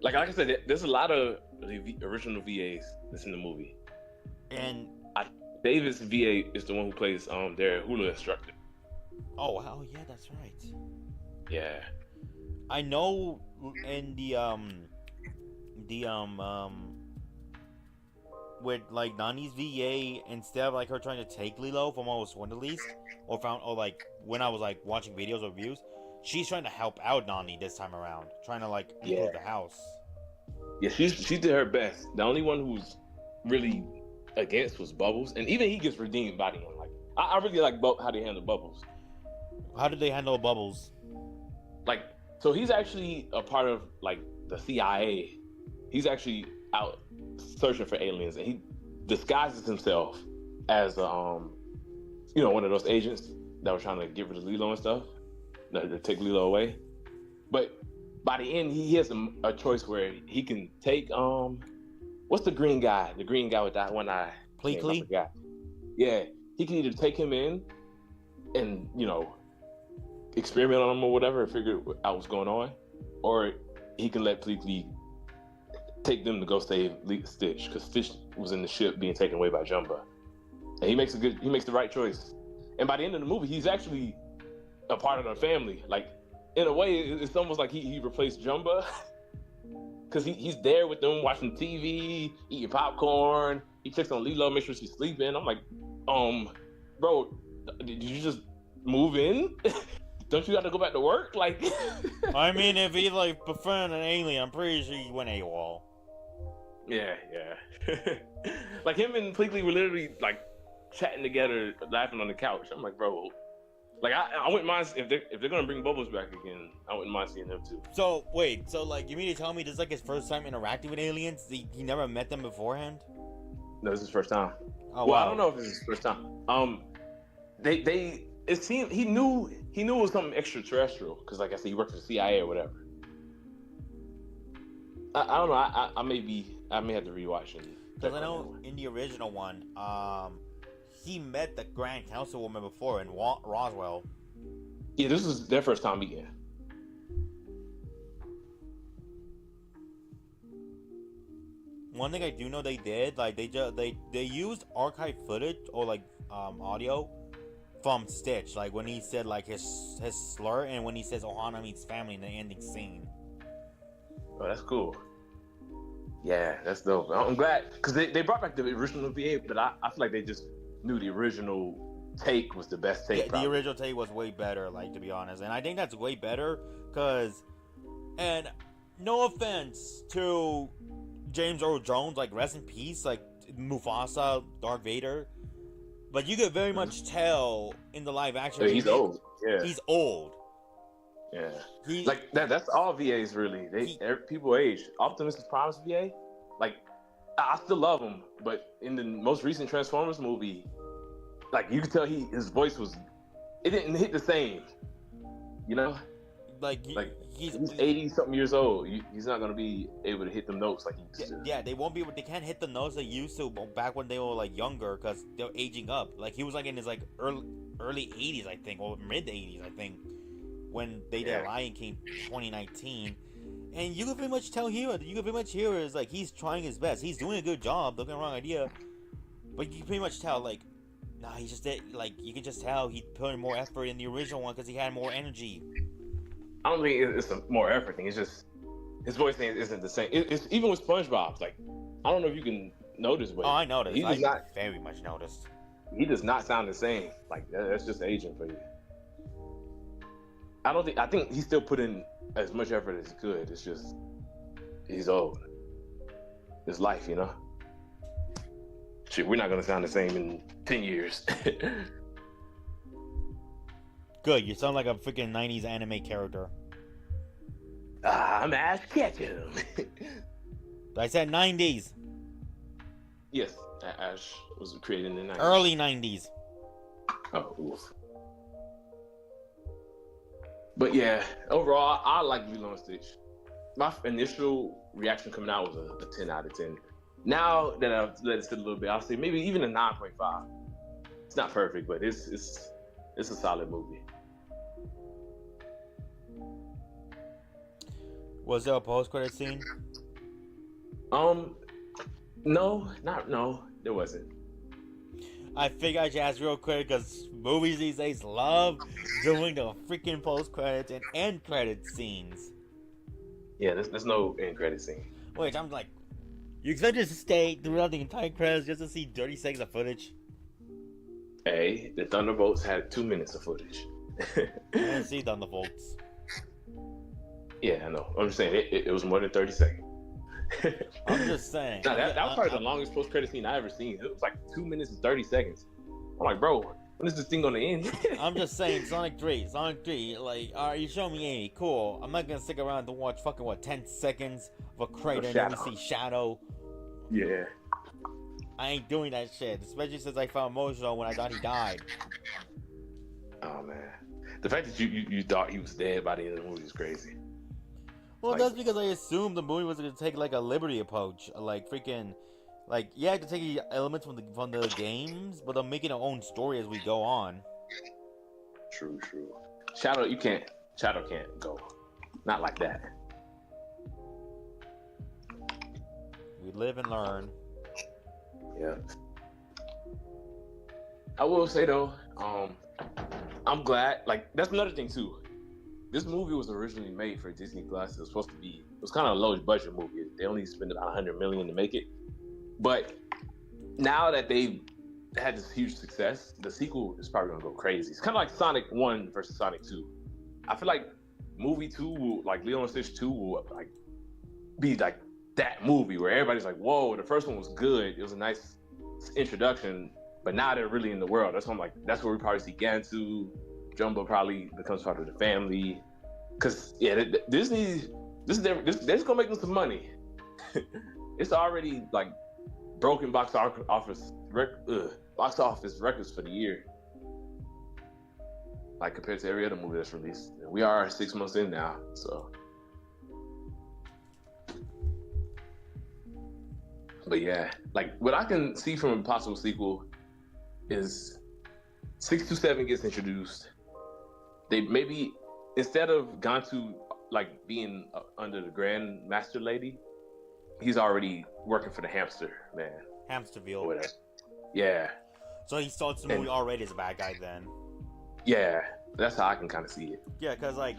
Like I said, there's a lot of the original VAs that's in the movie. And David's VA is the one who plays their hula instructor. Oh, wow, yeah, that's right. Yeah. I know in with, like, Nani's VA, instead of, like, her trying to take Lilo from what was one at least, or like, when I was, like, watching videos or reviews, she's trying to help out Nani this time around, trying to, like, improve the house. Yeah, she did her best. The only one who's really against was Bubbles, and even he gets redeemed by the end. Like, I really like how they handle Bubbles. How did they handle Bubbles? Like, so he's actually a part of, like, the CIA. He's actually out searching for aliens, and he disguises himself as one of those agents that were trying to get rid of Lilo and stuff, to take Lilo away. But by the end, he has a choice where he can take what's the green guy with that one eye? Pleakley? Yeah, he can either take him in and, experiment on him or whatever and figure out what's going on, or he can let Pleakley take them to go save Stitch, because Stitch was in the ship being taken away by Jumba, and he makes the right choice. And by the end of the movie, he's actually a part of the family. Like, in a way, it's almost like he replaced Jumba, because he's there with them watching TV, eating popcorn. He checks on Lilo, make sure she's sleeping. I'm like, bro, did you just move in? Don't you got to go back to work? Like, I mean, if he, like, befriended an alien, I'm pretty sure he went AWOL. Yeah. Like, him and Pleakley were literally, like, chatting together, laughing on the couch. I'm like, bro, like, I wouldn't mind if they're gonna bring Bubbles back again. I wouldn't mind seeing them too. So wait, like, you mean to tell me this is, like, his first time interacting with aliens? He never met them beforehand? No, this is his first time. Oh, well, wow. I don't know if it's his first time. It seemed he knew it was something extraterrestrial, because, like I said, he worked for the CIA or whatever. I don't know. I may have to rewatch it. Because I know in the original one, he met the Grand Councilwoman before in Roswell. Yeah, this was their first time meeting. One thing I do know they did, like, they used archive footage or, like, audio from Stitch, like when he said, like, his slur, and when he says Ohana means family in the ending scene. Oh, that's cool. Yeah, that's dope. I'm glad, because they brought back the original VA, but I feel like they just knew the original take was the best take. Yeah, the original take was way better, like, to be honest, and I think that's way better because, and no offense to James Earl Jones, like, rest in peace, like Mufasa, Darth Vader, But you could very much tell in the live action He's remake, old. Yeah. he's old. Yeah. He, Like that's all VAs really. People age. Optimus Prime's VA, like I still love him, but in the most recent Transformers movie, like you could tell his voice was, it didn't hit the same. You know, he's 80 something years old. He's not gonna be able to hit them notes like he used to. Yeah, they won't be able. They can't hit the notes they used to back when they were like younger because they're aging up. Like he was like in his like early 80s, I think, or mid 80s, I think, when they did Lion King 2019. And you can pretty much tell here. You can pretty much hear is like he's trying his best. He's doing a good job. Don't get the wrong idea, but you can pretty much tell like, nah, he just did. Like you can just tell he put in more effort in the original one because he had more energy. I don't think it's a more effort thing. It's just his voice thing isn't the same. It's even with SpongeBob. Like I don't know if you can notice, but I noticed. I very much noticed. He does not sound the same. Like that's just aging for you. I think he still put in as much effort as he could. It's just he's old. It's life, you know. Shit, we're not gonna sound the same in 10 years. Good, you sound like a freaking 90s anime character. I'm Ash Ketchum. I said 90s. Yes, Ash was created in the 90s. Early 90s. Oh, oof. But yeah, overall, I like Lilo and Stitch. My initial reaction coming out was a 10 out of 10. Now that I've let it sit a little bit, I'll say maybe even a 9.5. It's not perfect, but it's a solid movie. Was there a post-credit scene? No, there wasn't. I figured I should ask real quick because movies these days love doing the freaking post-credits and end-credit scenes. Yeah, there's no end-credit scene. Which I'm like, you expect us to stay throughout the entire credits just to see 30 seconds of footage? Hey, the Thunderbolts had 2 minutes of footage. I didn't see Thunderbolts. Yeah, I know. I'm just saying it was more than 30 seconds. I'm just saying. Nah, that was probably the longest post-credit scene I ever seen. It was like 2 minutes and 30 seconds. I'm like, bro, when is this thing gonna end? I'm just saying, Sonic 3, like, alright, you show me Amy, cool. I'm not gonna stick around to watch fucking, 10 seconds of a crater and then we see Shadow. Yeah. I ain't doing that shit, especially since I felt emotional when I thought he died. Oh, man. The fact that you thought he was dead by the end of the movie is crazy. Well, that's because I assumed the movie was gonna take like a liberty approach, like freaking, like you have to take elements from the games, but they're making their own story as we go on. True. Shadow can't go, not like that. We live and learn. Yeah. I will say though, I'm glad. Like that's another thing too. This movie was originally made for Disney Plus. It was kind of a low budget movie. They only spent about $100 million to make it. But now that they've had this huge success, the sequel is probably gonna go crazy. It's kind of like Sonic 1 versus Sonic 2. I feel like movie 2 will, like Lilo and Stitch 2 will like be like that movie where everybody's like, whoa, the first one was good. It was a nice introduction, but now they're really in the world. That's where we probably see Gantu. Jumbo probably becomes part of the family, cause Disney, they're gonna make them some money. It's already like broken box office records for the year, like compared to every other movie that's released. We are 6 months in now, so. But yeah, like what I can see from a possible sequel is 627 gets introduced. They maybe, instead of Gantu like being under the Grand Master Lady, he's already working for the hamster man. Hamsterville. Whatever. Yeah. So he starts the movie already as a bad guy then. Yeah, that's how I can kind of see it. Yeah, because like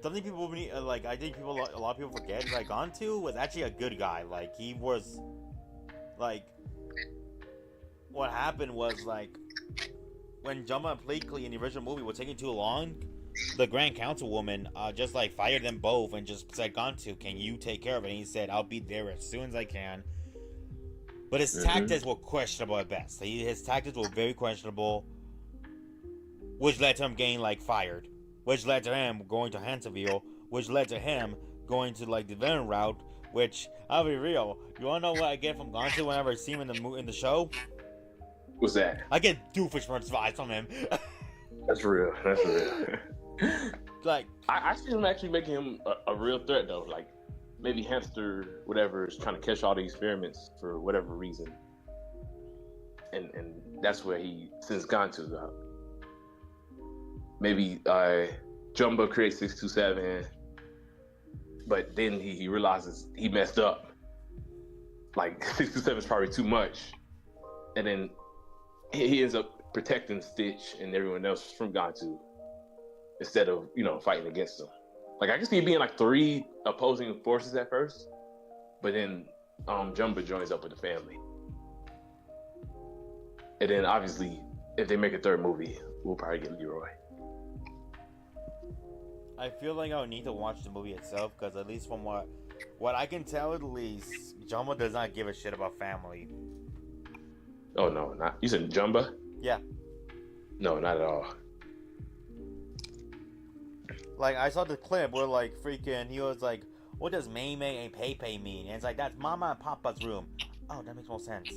something people like, I think a lot of people forget is like Gantu was actually a good guy. Like he was, like, what happened was like, when Jumbo and Pleakley in the original movie were taking too long, the Grand Councilwoman just like fired them both and just said, Gantu, can you take care of it? And he said, I'll be there as soon as I can. But his tactics were questionable at best. His tactics were very questionable, which led to him getting like fired, which led to him going to Hansonville, which led to him going to like the villain route. Which I'll be real, you wanna know what I get from Gonzo whenever I see him in the show? What's that? I get Doofenshmirtz vibes from him. That's real. That's real. Like I see him actually making him a real threat though. Like maybe Hamster, whatever, is trying to catch all the experiments for whatever reason, and that's where he sends Gonzo out. Maybe Jumbo creates 627, but then he realizes he messed up. Like 627 is probably too much, and then he ends up protecting Stitch and everyone else from Gonzo instead of fighting against them. Like I can see it being like 3 opposing forces at first, but then Jumbo joins up with the family, and then obviously if they make a 3rd movie, we'll probably get Leroy. I feel like I would need to watch the movie itself because at least from what I can tell, at least Jumbo does not give a shit about family. Oh no, not you said Jumbo? Yeah. No, not at all. Like I saw the clip where like freaking he was like, "What does May May and Pei Pei mean?" And it's like that's Mama and Papa's room. Oh, that makes more sense.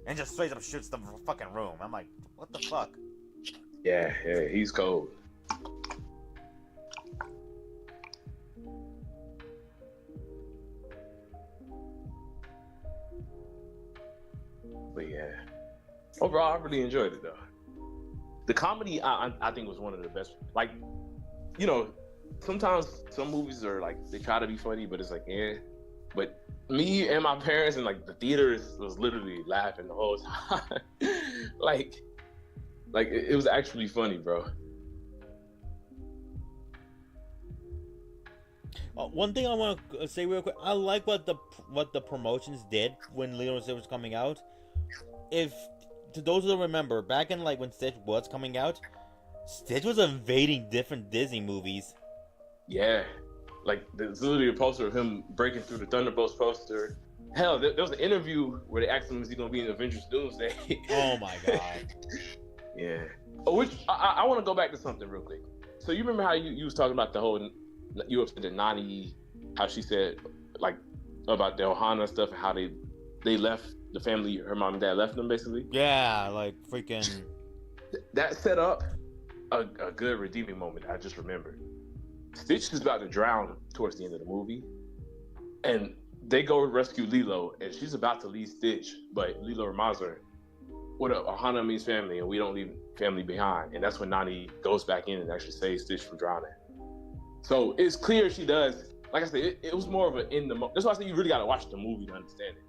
And just straight up shoots the fucking room. I'm like, what the fuck? Yeah, he's cold. But yeah, overall, I really enjoyed it though. The comedy, I think, was one of the best. Like, sometimes some movies are like they try to be funny, but it's like, yeah. But me and my parents and like the theaters was literally laughing the whole time. like it was actually funny, bro. One thing I want to say real quick, I like what the promotions did when Lilo and Stitch was coming out. If to those who don't remember, back in like when Stitch was coming out, Stitch was invading different Disney movies. Yeah, like there's literally a poster of him breaking through the Thunderbolts poster. Hell, there was an interview where they asked him, "Is he gonna be in Avengers Doomsday?" Oh my god. Yeah. Oh, which I want to go back to something real quick. So you remember how you was talking about the whole you upset at Nani, how she said like about the Ohana stuff and how they left the family, her mom and dad left them basically. Yeah, like freaking. That set up a good redeeming moment. I just remembered. Stitch is about to drown towards the end of the movie, and they go rescue Lilo, and she's about to leave Stitch, but Lilo reminds her, "What Ohana means family, and we don't leave family behind." And that's when Nani goes back in and actually saves Stitch from drowning. So it's clear she does. Like I said, it was more of an in the moment. That's why I said you really got to watch the movie to understand it.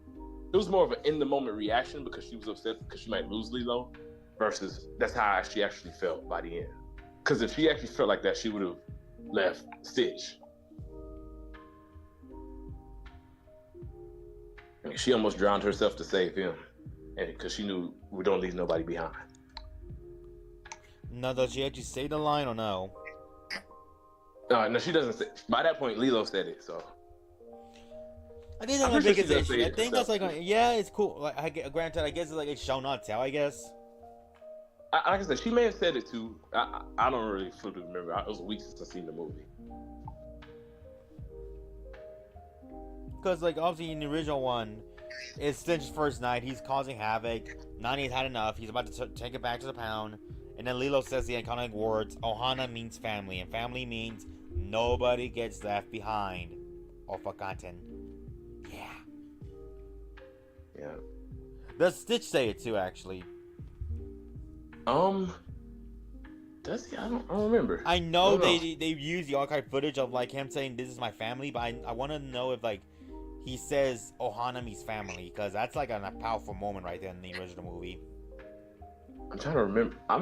It was more of an in the moment reaction because she was upset because she might lose Lilo, versus that's how she actually felt by the end. Because if she actually felt like that, she would have left Stitch. I mean, she almost drowned herself to save him, and because she knew we don't leave nobody behind. No, does she actually say the line or no? No, she doesn't say. By that point, Lilo said it. So I think that's my biggest issue. I think that's like, yeah, it's cool. Like, granted, I guess it's like a show not tell. I guess. Like I said, she may have said it too. I don't really fully remember. It was a week since I seen the movie. Because like obviously in the original one, it's Stitch's first night. He's causing havoc. Nani's had enough. He's about to take it back to the pound. And then Lilo says the iconic words, "Ohana means family, and family means nobody gets left behind or forgotten." Yeah. Yeah. Does Stitch say it too? Actually. Does he? I don't remember. I know they use the archive footage of like him saying "This is my family," but I want to know if like he says "Ohana means family" because that's like a powerful moment right there in the original movie. I'm trying to remember. I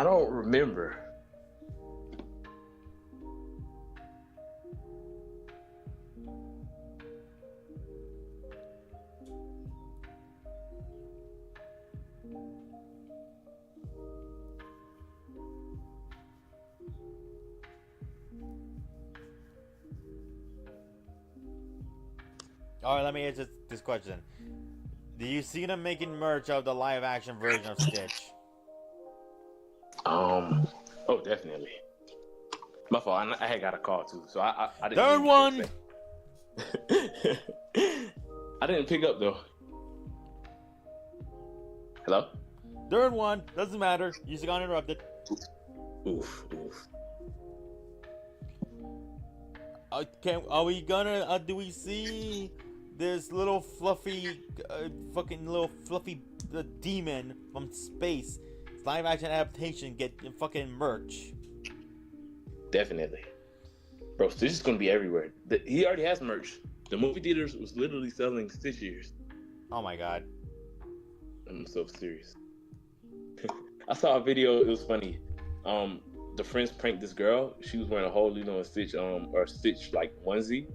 don't remember. All right, let me answer this question. Do you see them making merch of the live action version of Stitch? Oh, definitely. My fault. I had got a call too, so I didn't. Third one. I didn't pick up though. Hello. Third one. Doesn't matter. You just got interrupted. Oof. Are we gonna? Do we see this little fluffy, demon from space? Live action adaptation get fucking merch. Definitely, bro. Stitch is gonna be everywhere. He already has merch. The movie theaters was literally selling Stitch ears. Oh my god. I'm so serious. I saw a video. It was funny. The friends pranked this girl. She was wearing a whole Lilo and Stitch or Stitch like onesie,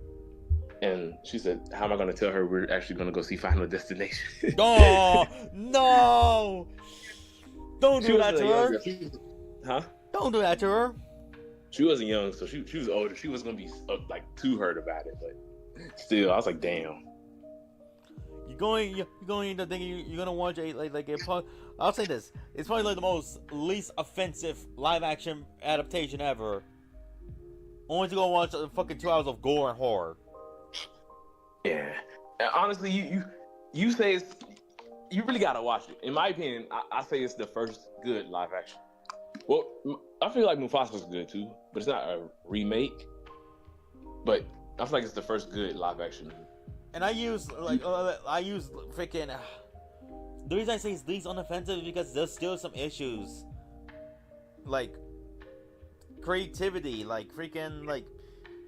and she said, "How am I gonna tell her we're actually gonna go see Final Destination?" Oh no! Don't do that to her. Huh? Don't do that to her. She wasn't young, so she was older. She wasn't gonna be like too hurt about it, but still, I was like, damn. You're going into thinking you're gonna watch I'll say this: it's probably like the most least offensive live action adaptation ever. Only to go watch fucking 2 hours of gore and horror. Yeah, and honestly, you say you really gotta watch it. In my opinion, I say it's the first good live action. Well, I feel like Mufasa's good too, but it's not a remake. But I feel like it's the first good live action. And I use freaking. The reason I say it's least unoffensive is because there's still some issues, like creativity, like freaking like.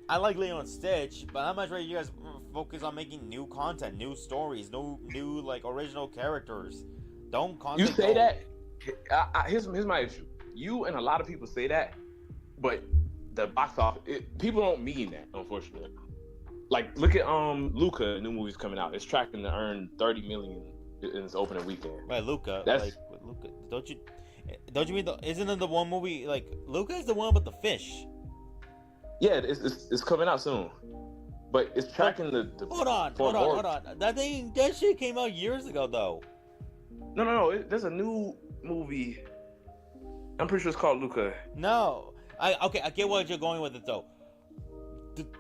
I like Lilo and Stitch, but I'm not ready you guys focus on making new content, new stories, new like original characters. Don't You say that. Here's my issue. You and a lot of people say that, but the box office, people don't mean that, unfortunately. Like, look at Luca, new movie's coming out. It's tracking to earn $30 million in its opening weekend. Right, Luca. That's... Luca. Don't you mean isn't it the one movie like Luca is the one with the fish? Yeah, it's coming out soon, but it's tracking the Hold on. That shit came out years ago though. No. There's a new movie. I'm pretty sure it's called Luca. No, I get what you're going with it though.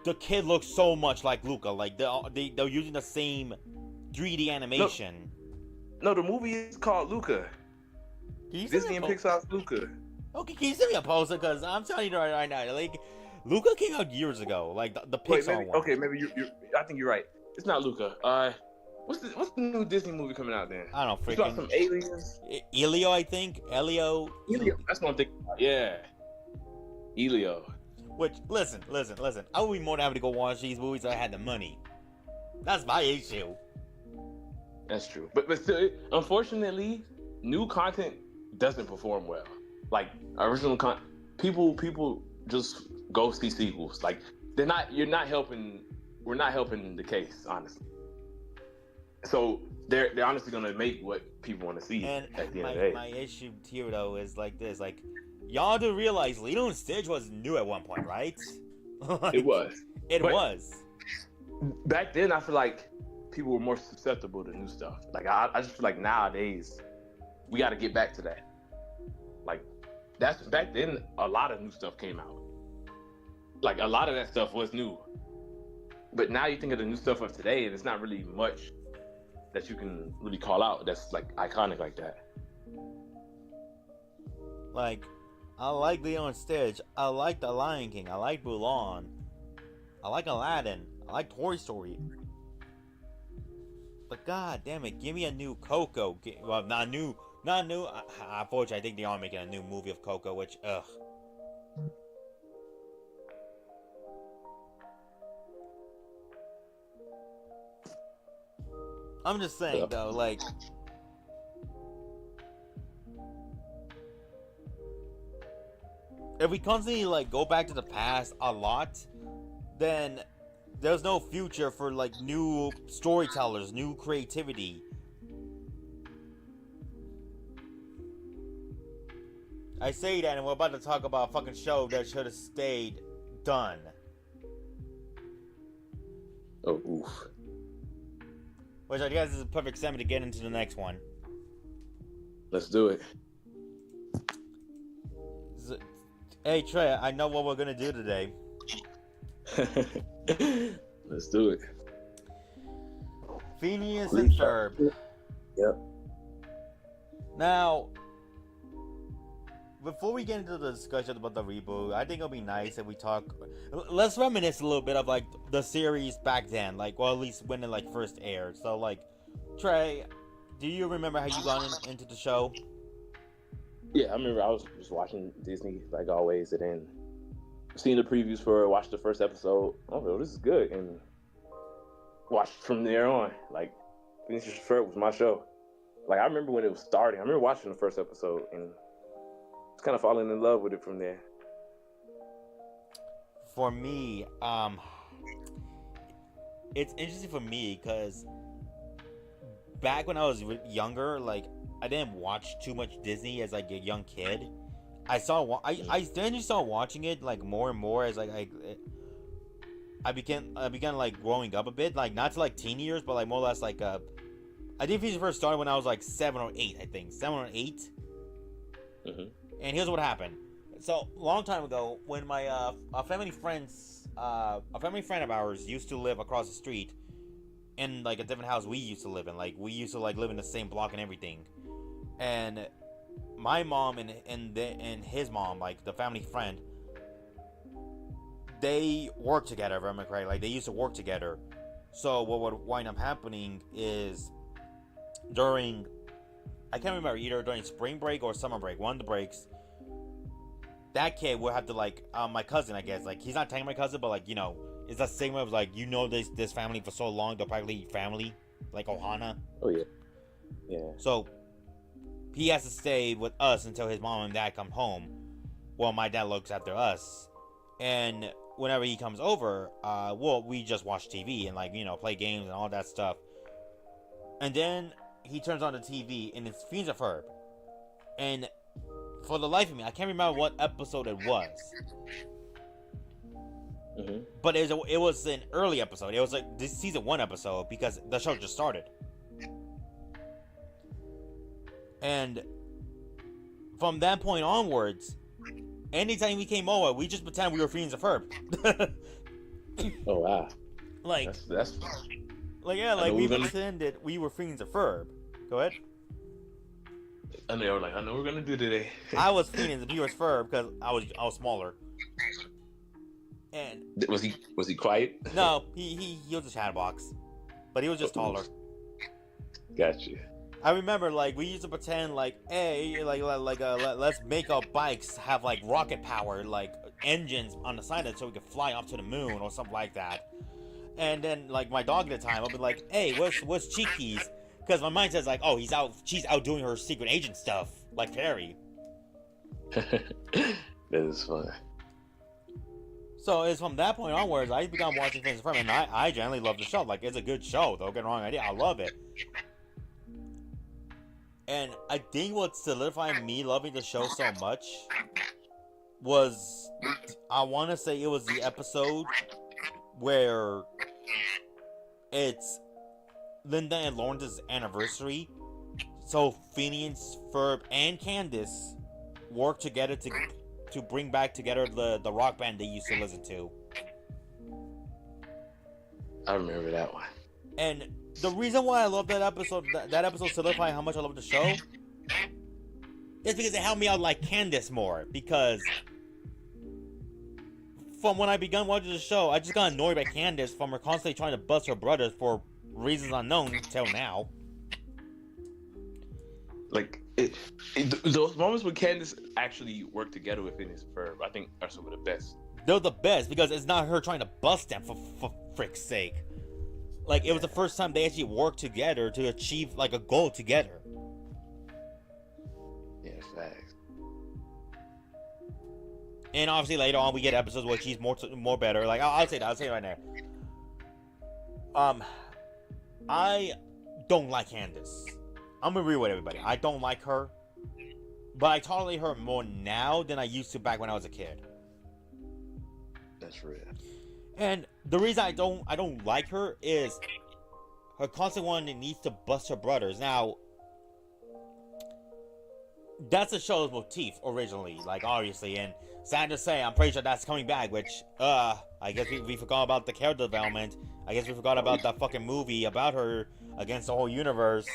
The kid looks so much like Luca. Like they're using the same 3D animation. No, the movie is called Luca. Disney and Pixar's Luca. Okay, can you send me a poster? Because I'm telling you right now, like Luca came out years ago. Like the Pixar one. Okay, maybe you. I think you're right. It's not Luca. What's the new Disney movie coming out then? I don't know. It's about some aliens. Elio, I think. Elio. That's what I'm thinking about. Yeah. Elio. Which, listen. I would be more than happy to go watch these movies if I had the money. That's my issue. That's true. But still, unfortunately, new content doesn't perform well. Like, original content, people just go see sequels. Like, we're not helping the case, honestly. So they're honestly gonna make what people want to see and at the end of the day. My issue here though is like this: like y'all do realize Lilo and Stitch was new at one point, right? Like, it was. It was. Back then, I feel like people were more susceptible to new stuff. Like I just feel like nowadays we got to get back to that. Like that's back then, a lot of new stuff came out. Like a lot of that stuff was new, but now you think of the new stuff of today, and it's not really much that you can really call out that's like iconic like that. Like, I like Lilo and Stitch. I like The Lion King. I like Mulan. I like Aladdin. I like Toy Story. But god damn it, give me a new Coco. Well, not new. Unfortunately, I think they are making a new movie of Coco, which ugh. I'm just saying though, like if we constantly like go back to the past a lot, then there's no future for like new storytellers, new creativity. I say that, and we're about to talk about a fucking show that should have stayed done. Oh, oof. which I guess is a perfect segue to get into the next one. Let's do it. Hey Trey, I know what we're gonna do today. Let's do it. Phineas and Ferb. Yep. Now, before we get into the discussion about the reboot, I think it'll be nice if we talk. Let's reminisce a little bit of like the series back then, like, well, at least when it like first aired. So, like, Trey, do you remember how you got into the show? Yeah, I remember I was just watching Disney like always, and then seeing the previews for it, watched the first episode. Oh, this is good, and watched from there on. Like, Phineas and Ferb was my show. Like, I remember when it was starting. I remember watching the first episode and just kind of falling in love with it from there. For me, it's interesting for me because back when I was younger, like, I didn't watch too much Disney as like a young kid. I then started watching it like more and more as like I began like growing up a bit, like not to like teen years, but like more or less like I think Phineas first started when I was like 7 or 8. I think 7 or 8. Mm-hmm. And here's what happened. So long time ago, when my a family friend of ours used to live across the street in like a different house we used to live in. Like we used to like live in the same block and everything. And my mom and his mom, like the family friend, they worked together, if I'm correct. Like they used to work together. So what would wind up happening is during, I can't remember, either during spring break or summer break, one of the breaks, that kid would have to like my cousin, I guess, like he's not technically my cousin, but like, you know, it's that same way of like, you know, this family for so long, they're practically family, like Ohana. Oh yeah, yeah. So he has to stay with us until his mom and dad come home. Well, my dad looks after us, and whenever he comes over, well, we just watch TV and like, you know, play games and all that stuff. And then he turns on the TV and it's Phineas and Ferb. And for the life of me, I can't remember what episode it was. Mm-hmm. But it was an early episode. It was like this season 1 episode because the show just started. And from that point onwards, anytime we came over, we just pretend we were Phineas and Ferb. Oh wow! Like that's like yeah, like we pretended we were Phineas and Ferb. Go ahead. I know we're gonna do today. I was Phineas and he was Ferb because I was smaller. And was he quiet? No, he was a chatterbox, but he was just taller. Gotcha. I remember, like, we used to pretend, like, hey, let's make our bikes have, like, rocket power, like, engines on the side of it so we could fly up to the moon or something like that. And then, like, my dog at the time, I'll be like, hey, what's Cheeky's? Because my mind says, like, oh, she's out doing her secret agent stuff, like Perry. That is fun. So it's from that point onwards, I began watching Phineas and Ferb, and I generally love the show. Like, it's a good show, don't get the wrong idea. I love it. And I think what solidified me loving the show so much was, I want to say it was the episode where it's Linda and Lawrence's anniversary. So Phineas, Ferb, and Candace work together to bring back together the rock band they used to listen to. I remember that one. And the reason why I love that episode solidifying how much I love the show, is because it helped me out like Candace more. Because from when I began watching the show, I just got annoyed by Candace from her constantly trying to bust her brothers for reasons unknown till now. Like those moments when Candace actually worked together with Phineas and Ferb, I think are some of the best. They're the best because it's not her trying to bust them for frick's sake. Like, it was the first time they actually worked together to achieve, like, a goal together. Yeah, facts. And obviously later on we get episodes where she's more better. Like, I'll say that. I'll say it right now. I don't like Candace. I'm gonna agree with everybody. I don't like her. But I tolerate her more now than I used to back when I was a kid. That's real. And the reason I don't like her is her constant one needs to bust her brothers. Now, that's the show's motif originally, like, obviously, and sad to say, I'm pretty sure that's coming back, which, I guess we forgot about the character development. I guess we forgot about that fucking movie about her against the whole universe.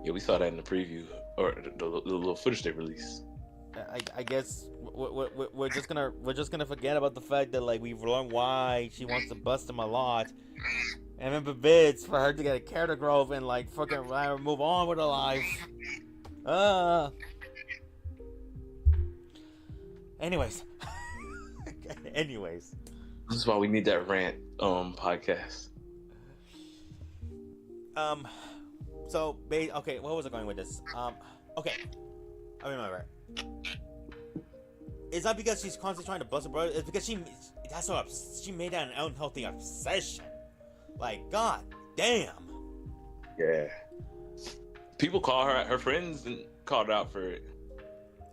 Yeah, we saw that in the preview, or the little footage they released. I guess we're just gonna forget about the fact that, like, we've learned why she wants to bust him a lot, and then forbids for her to get a character growth and, like, fucking move on with her life. Anyways. Anyways. This is why we need that rant podcast. So, okay, what was I going with this? Okay. I remember. It's not because she's constantly trying to bust her brother. It's because she made that an unhealthy obsession. Like, god damn. Yeah. People call her friends and called her out for it.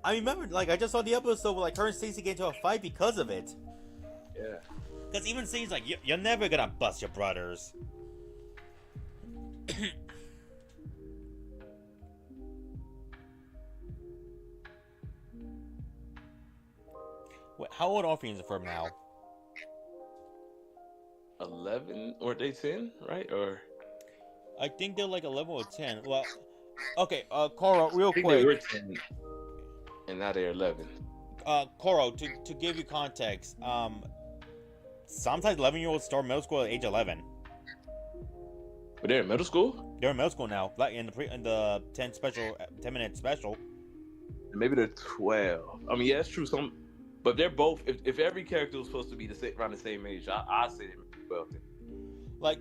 I remember, like, I just saw the episode where, like, her and Stacey get into a fight because of it. Yeah. Because even Stacey's like, you're never gonna bust your brothers. Wait, how old are Phineas and Ferb now? 11 or they 10, right? Or I think they're like 11 or 10. Well, okay, Coro, real quick. They were 10, and now they're 11. Coro, to give you context, sometimes 11-year-olds start middle school at age 11. But they're in middle school? They're in middle school now, like in the 10-minute special. Maybe they're 12. I mean, yeah, that's true. But they're both. If every character was supposed to be around the same age, I say they're 12. Like,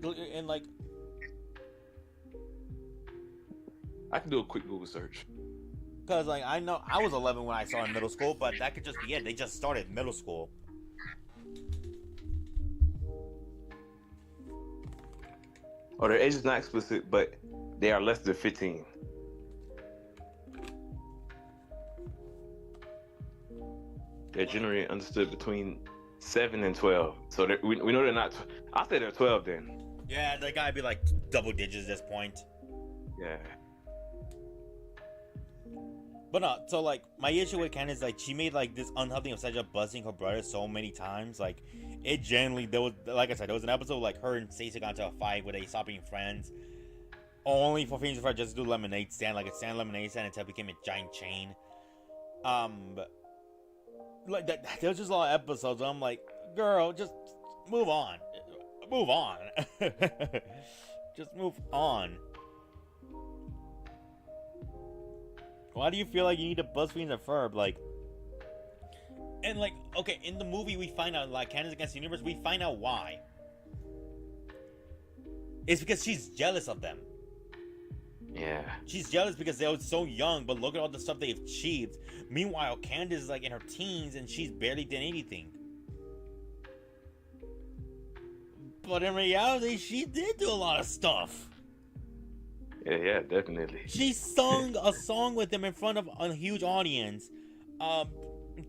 I can do a quick Google search. Because, like, I know I was 11 when I started middle school, but that could just be it. They just started middle school. Oh, their age is not explicit, but they are less than 15. They're generally understood between 7 and 12. So we know they're not. I'll say they're 12 then. Yeah, they gotta be like double digits at this point. Yeah. But no, so like my issue with Ken is like she made like this unhealthy obsession of buzzing her brother so many times. Like it generally there was, like I said, there was an episode like her and Stacey got into a fight where they stopped being friends. Only for Phineas and Ferb just to do lemonade stand, like a stand lemonade stand until it became a giant chain. Like that, there's just a lot of episodes where I'm like, girl, just move on. Move on. Just move on. Why do you feel like you need to buzz Phineas and Ferb? Like, and like, okay, in the movie we find out, like, Candace Against the Universe, we find out why. It's because she's jealous of them. Yeah. She's jealous because they were so young, but look at all the stuff they've achieved. Meanwhile, Candace is like in her teens and she's barely done anything. But in reality, she did do a lot of stuff. Yeah, definitely. She sung a song with them in front of a huge audience.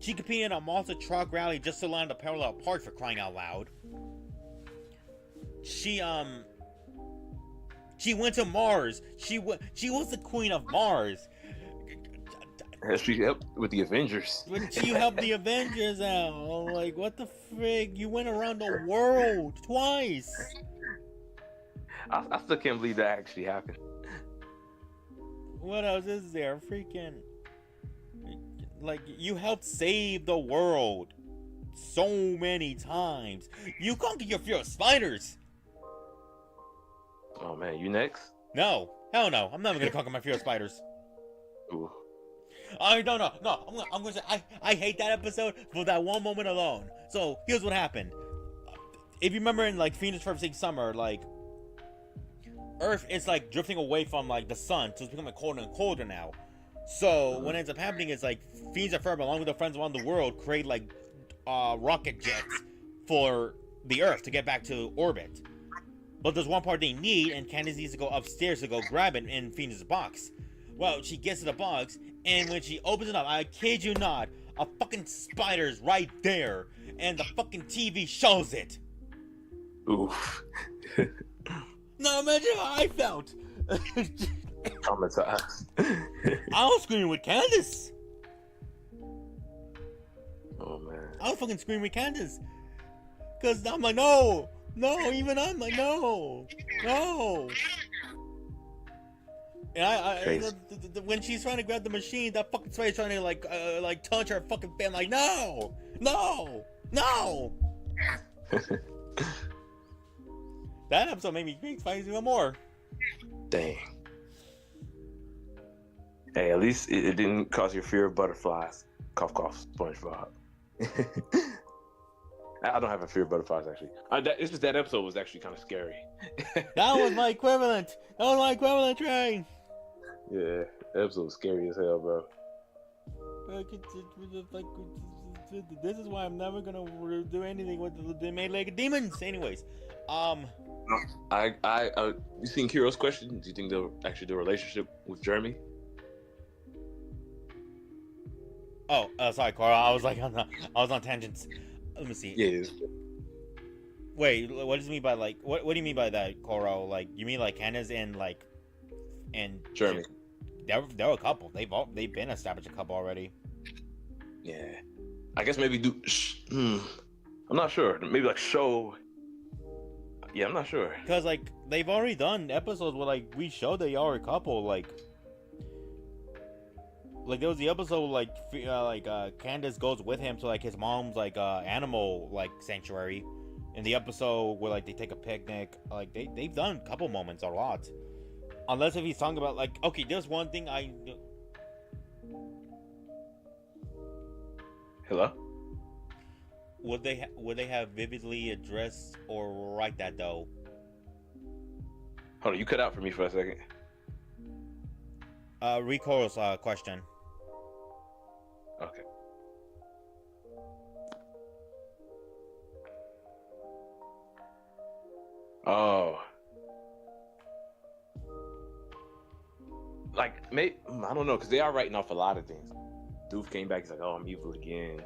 She competed in a monster truck rally just to land a parallel park, for crying out loud. She went to Mars. She was the queen of Mars. She helped with the Avengers. She helped the Avengers out. Like, what the frig? You went around the world twice. I still can't believe that actually happened. What else is there? Freaking... Like, you helped save the world so many times. You conquered your fear of spiders. Oh man, you next? No. Hell no. I'm never gonna conquer my fear of spiders. Ooh. I don't know. No, I'm gonna say I hate that episode for that one moment alone. So here's what happened. If you remember in like Phineas and Ferb Summer, like Earth is like drifting away from like the sun, so it's becoming colder and colder now. So what ends up happening is like Phineas and Ferb, along with their friends around the world, create like rocket jets for the Earth to get back to orbit. But there's one part they need, and Candace needs to go upstairs to go grab it in Phineas' box. Well, she gets to the box, and when she opens it up, I kid you not, a fucking spider's right there, and the fucking TV shows it. Oof. No, imagine how I felt. Traumatized. I was screaming with Candace. Oh man. I was fucking screaming with Candace. Cause I'm like, no, even I'm like, no. And when she's trying to grab the machine, that fucking spider's trying to like touch her fucking face. I'm like, no. That episode made me think spiders even more. Dang. Hey, at least it didn't cause your fear of butterflies. Cough, cough, SpongeBob. I don't have a fear of butterflies, actually. It's just that episode was actually kind of scary. That was my equivalent. Train. Yeah, that episode was scary as hell, bro. This is why I'm never gonna do anything with the maid-legged demons. Anyways, you seen Kiro's question? Do you think they'll actually do a relationship with Jeremy? Oh, sorry, Cora. I was on tangents. Let me see. Yeah. Wait, what does it mean by like? What do you mean by that, Cora? Like, you mean like Candace and Jeremy? They're a couple. They've been established a couple already. Yeah. I guess maybe I'm not sure. Maybe like show. Yeah, I'm not sure. Cause like they've already done episodes where like we showed they are a couple. Like there was the episode Candace goes with him to like his mom's animal sanctuary. In the episode where like they take a picnic, like they've done a couple moments a lot. Unless if he's talking about like, okay, there's one thing Hello? Would they have vividly addressed or write that though? Hold on, you cut out for me for a second. Rico's question. Okay. Oh. Like, maybe, I don't know, because they are writing off a lot of things. Doof came back, he's like, oh, I'm evil again.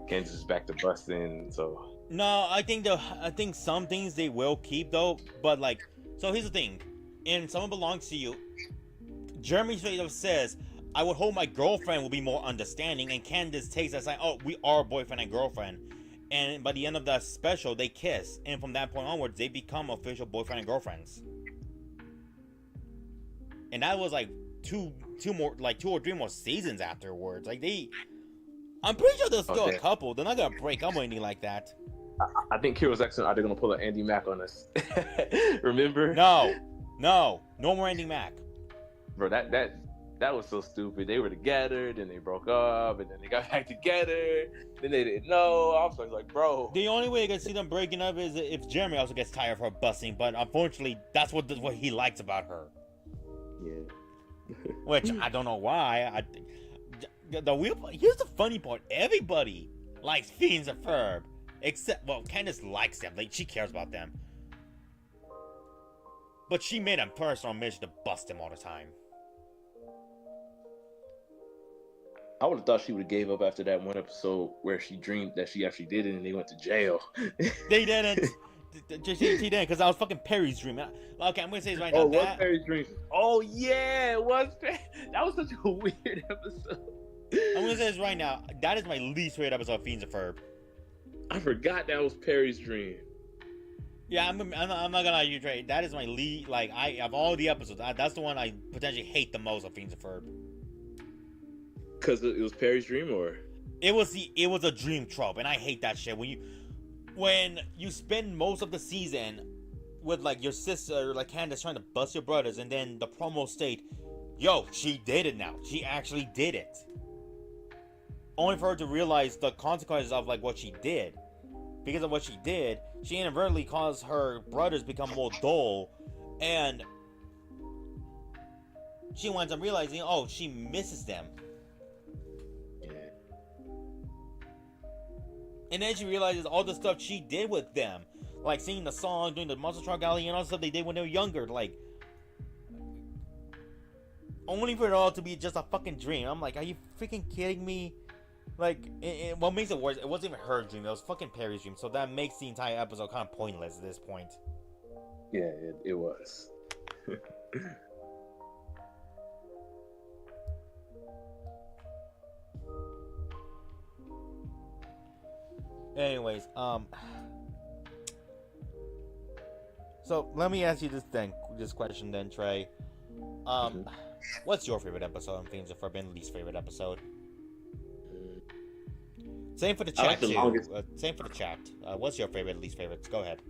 Kansas is back to busting, so. No, I think some things they will keep, though, but, like, so here's the thing. In Someone Belongs to You, Jeremy straight up says, I would hope my girlfriend will be more understanding, and Candace takes that like, oh, we are boyfriend and girlfriend. And by the end of that special, they kiss, and from that point onwards, they become official boyfriend and girlfriends. And that was like two or three more seasons afterwards. Like I'm pretty sure they're still a couple. They're not gonna break up or anything like that. I think Kiro's accent, are they gonna pull an Andy Mack on us? Remember? No more Andy Mack. Bro, that was so stupid. They were together, then they broke up, and then they got back together. Then they didn't know. I was like, bro. The only way I can see them breaking up is if Jeremy also gets tired of her busting. But unfortunately, that's what he likes about her. Yeah. Which I don't know why. Here's the funny part. Everybody likes Phineas and Ferb, except Candace likes them. Like she cares about them, but she made a personal mission to bust them all the time. I would have thought she would have gave up after that one episode where she dreamed that she actually did it and they went to jail. They didn't. She didn't, because that was fucking Perry's dream. Okay, I'm gonna say this right now. Oh, was Perry's dream? Oh yeah, it was. That was such a weird episode. I'm gonna say this right now. That is my least favorite episode of Phineas and Ferb. I forgot that was Perry's dream. Yeah, I'm not gonna lie to you, Trey. That is my least. Like of all the episodes, that's the one I potentially hate the most of Phineas and Ferb. Because it was Perry's dream, or it was a dream trope, and I hate that shit. When you spend most of the season with like your sister, like Candace, trying to bust your brothers, and then the promo state, yo, she did it now. She actually did it. Only for her to realize the consequences of like what she did. Because of what she did, she inadvertently caused her brothers become more dull, and she winds up realizing, oh, she misses them. And then she realizes all the stuff she did with them. Like singing the song, doing the Monster Truck Alley, and all the stuff they did when they were younger. Like, only for it all to be just a fucking dream. I'm like, are you freaking kidding me? Like, what makes it worse, it wasn't even her dream. It was fucking Perry's dream. So that makes the entire episode kind of pointless at this point. Yeah, it was. Anyways, so let me ask you this question then, Trey. Mhm. What's your favorite episode and Phineas and Ferb, and least favorite episode? Same for the I like chat the too. longest. Same for the chat. What's your favorite, least favorites? Go ahead.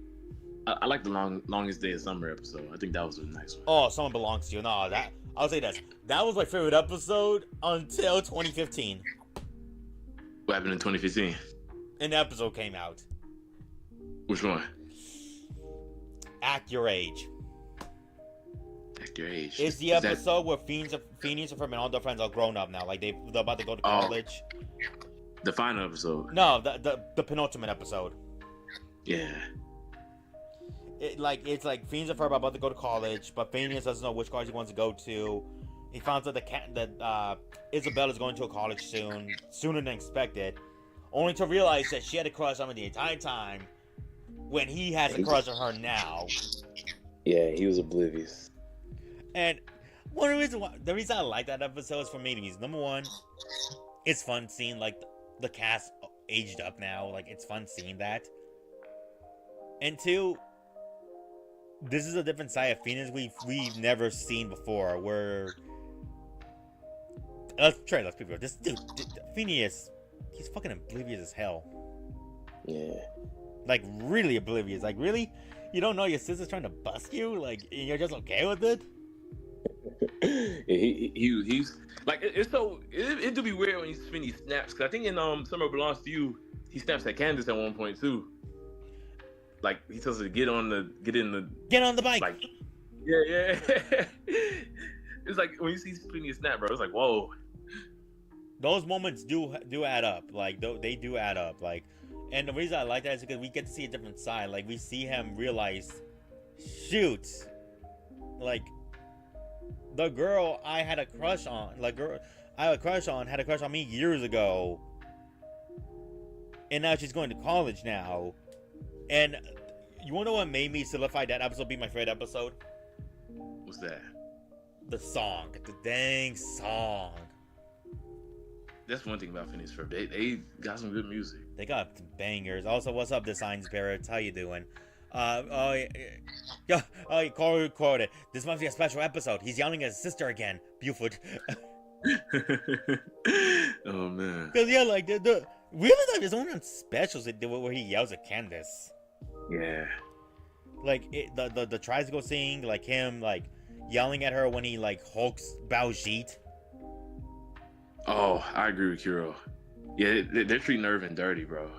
I like the longest day of summer episode. I think that was a nice one. Oh, someone belongs to you. No, that I'll say this. That was my favorite episode until 2015. What happened in 2015? An episode came out. Which one? Act Your Age. Act Your Age. It's the episode where Phineas and Ferb and all their friends are grown up now. Like they're about to go to college. The final episode. No, the penultimate episode. Yeah. It's like Phineas and Ferb are about to go to college, but Phineas doesn't know which college he wants to go to. He finds out that Isabella's going to a college soon, sooner than expected, only to realize that she had a crush on him the entire time, when he has a crush on her now. Yeah, he was oblivious. And the reason I like that episode is for many reasons. Number one, it's fun seeing like the cast aged up now. Like it's fun seeing that. And two, this is a different side of Phineas we've never seen before. Where let's be real. This dude, Phineas, he's fucking oblivious as hell. Yeah. Like really oblivious. Like really, you don't know your sister's trying to bust you. Like and you're just okay with it. He's like it do be weird when he snaps. Cause I think in Summer Belongs to You, he snaps at Candace at one point too. Like he tells her to get on the bike. Like, yeah. It's like when you see Phineas snap, bro. It's like whoa. Those moments do add up. Like they do add up. Like, and the reason I like that is because we get to see a different side. Like we see him realize, shoot, like the girl I had a crush on, had a crush on me years ago, and now she's going to college now. And you wanna know what made me solidify that episode be my favorite episode? What's that? The song. The dang song. That's one thing about Phineas and Ferb. They got some good music. They got some bangers. Also, what's up, Design Spirits? How you doing? Corey quoted. This must be a special episode. He's yelling at his sister again. Buford. Oh man. Cause yeah, like the really like there's only on specials that do it where he yells at Candace. Yeah. Like the tries to go sing, like him like yelling at her when he like hulks Baljeet. Oh, I agree with Kuro. Yeah, they're treating Irvin dirty, bro.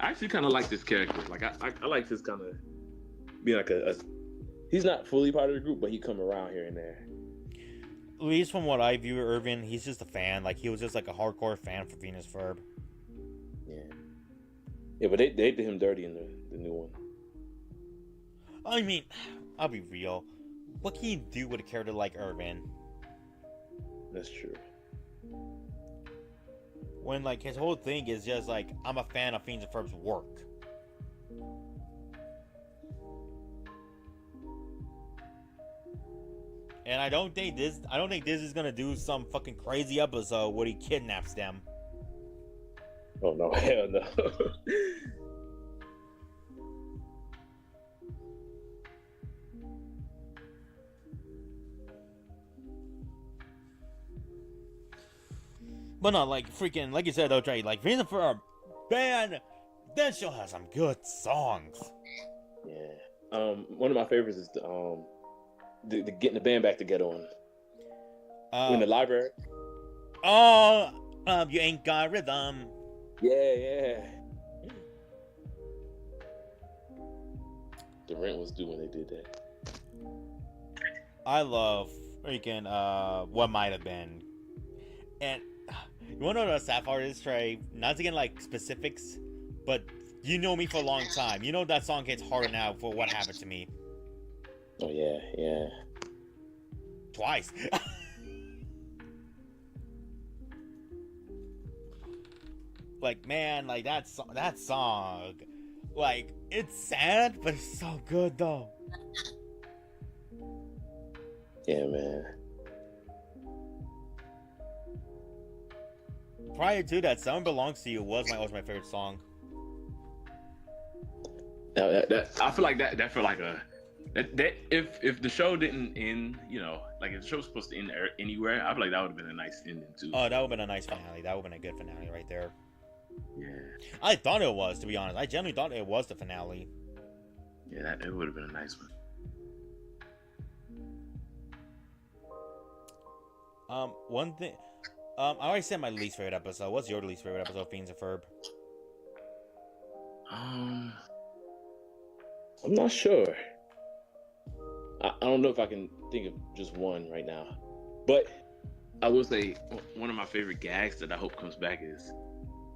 I actually kind of like this character. Like I like this kind of being like a. He's not fully part of the group, but he come around here and there. At least from what I view, Irvin, he's just a fan. Like he was just like a hardcore fan for Phineas Ferb. Yeah, but they did him dirty in the new one. I mean, I'll be real. What can you do with a character like Irvin? That's true. When like his whole thing is just like, I'm a fan of Phineas and Ferb's work. And I don't think this is gonna do some fucking crazy episode where he kidnaps them. Oh no, hell no. But no, like freaking, like you said though, Trey, like Phineas and Ferb, man, that show has some good songs. Yeah. One of my favorites is the getting the band back together one. In the library. Oh, you ain't got rhythm. Yeah. The rent was due when they did that. I love freaking What Might Have Been. And you wanna know what a sad part is, Trey? Not to get like specifics, but you know me for a long time. You know that song hits harder now for What Happened to Me. Oh yeah. Twice. Like man, like that song. Like, it's sad, but it's so good though. Yeah, man. Prior to that, "Someone Belongs to You" was my favorite song. I feel like that felt like that if the show didn't end, you know, like if the show was supposed to end anywhere, I feel like that would have been a nice ending too. Oh, that would have been a nice finale. That would have been a good finale right there. Yeah. I thought it was, to be honest. I genuinely thought it was the finale. Yeah, it would have been a nice one. One thing. I already said my least favorite episode. What's your least favorite episode, Phineas and Ferb? I'm not sure. I don't know if I can think of just one right now, but I will say one of my favorite gags that I hope comes back is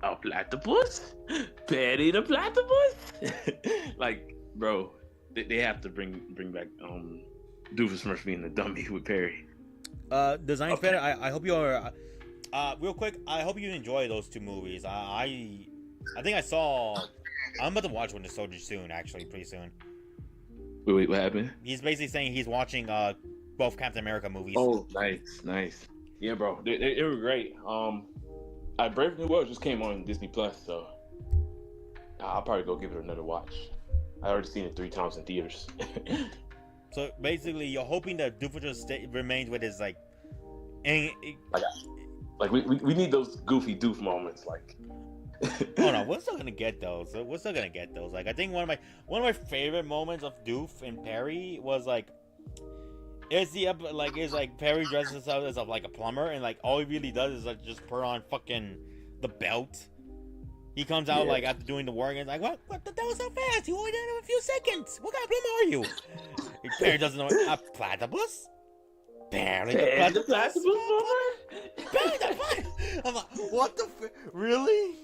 a platypus, Patty the platypus. Like, bro, they have to bring back Doofenshmirtz being the dummy with Perry. Design okay. I hope you are. Real quick, I hope you enjoy those two movies. I think I saw. I'm about to watch one of Soldier soon, actually, pretty soon. Wait, what happened? He's basically saying he's watching both Captain America movies. Oh, nice. Yeah, bro, they were great. Brave New World just came on Disney Plus, so I'll probably go give it another watch. I already seen it 3 times in theaters. So basically, you're hoping that Doofenshmirtz remains with his like we need those goofy doof moments, like. Oh no, we're still gonna get those. Like, I think one of my favorite moments of Doof and Perry was like, it's Perry dresses himself as like a plumber, and like all he really does is like just put on fucking the belt. He comes out like after doing the work and is like, what? That was so fast. You only did it in a few seconds. What kind of plumber are you? Perry doesn't know a platypus. Perry the platypus plumber. Perry the platypus. I'm like, what the? Really?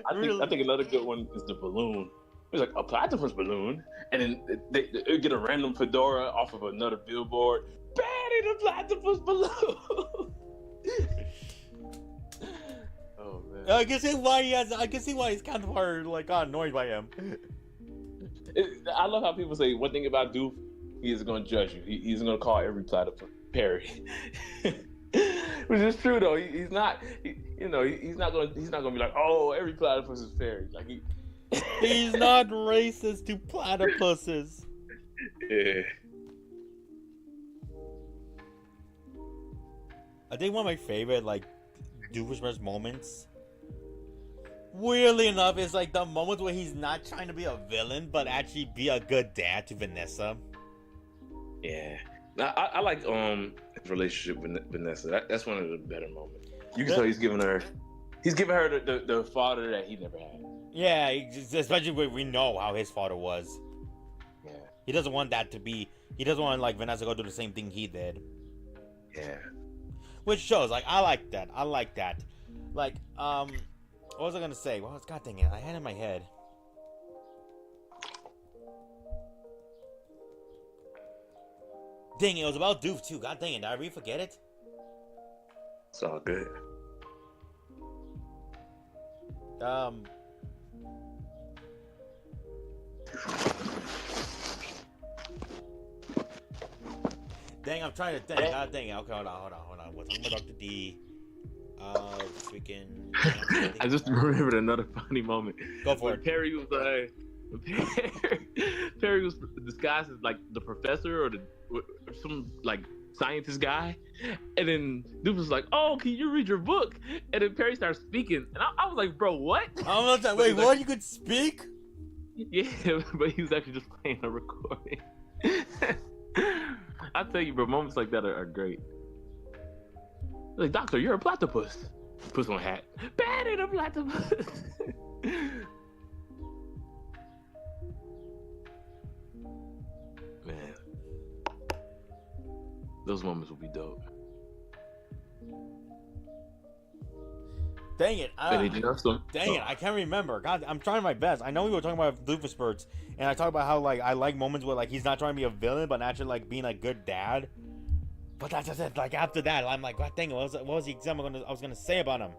I think another good one is the balloon. It's like a platypus balloon, and then they get a random fedora off of another billboard. Patty the platypus balloon. Oh man! I can see why he's kind of like annoyed by him. I love how people say one thing about Doof: he is going to judge you. He's going to call every platypus Perry. Which is true though. He's not. He's not going to be like, oh, every platypus is Perry. Like he's not racist to platypuses. Yeah. I think one of my favorite like Doofenshmirtz moments, weirdly enough, is like the moments where he's not trying to be a villain, but actually be a good dad to Vanessa. Yeah. I like his relationship with Vanessa. That's one of the better moments. You can tell he's giving her the father that he never had. Yeah, especially when we know how his father was. Yeah. He doesn't want that to be. He doesn't want like Vanessa to go do the same thing he did. Yeah. Which shows like I like that. Like what was I gonna say? Well, God dang it, I had it in my head. Dang it, it was about Doof too. God dang it, did I really forget it? It's all good. Dang, I'm trying to think. God dang it. Okay, hold on. We're talking about Dr. D. Freaking. I just remembered another funny moment. Go for it. Perry was Perry was disguised as like the professor or some like scientist guy, and then Doof was like, "Oh, can you read your book?" And then Perry started speaking, and I was like, "Bro, what?" I was like, "Wait, what? You could speak?" Yeah, but he was actually just playing a recording. I tell you, bro, moments like that are great. Like, doctor, you're a platypus. Puts on a hat. Patty the platypus. Man, those moments will be dope. Dang it! Dang it! I can't remember. God, I'm trying my best. I know we were talking about Doofenshmirtz, and I talked about how like I like moments where like he's not trying to be a villain, but actually like being a good dad. But that's just it. Like after that, I'm like, God dang it! What was the example I was gonna say about him?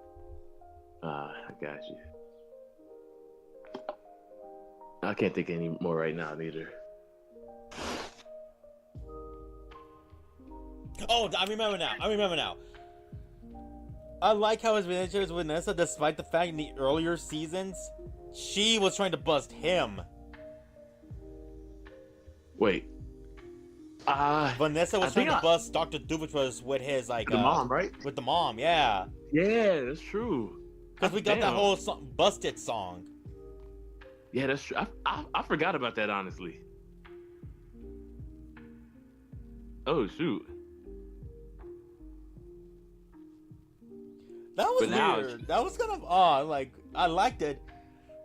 I got you. I can't think any more right now neither. Oh, I remember now. I like how his relationship with Vanessa, despite the fact in the earlier seasons, she was trying to bust him. Wait. Vanessa was trying to bust Dr. Doofus with his, like, the mom, right? With the mom, yeah. Yeah, that's true. Because we got that whole Busted song. Yeah, that's true. I forgot about that, honestly. Oh, shoot. That was weird. That was kind of odd. Like, I liked it,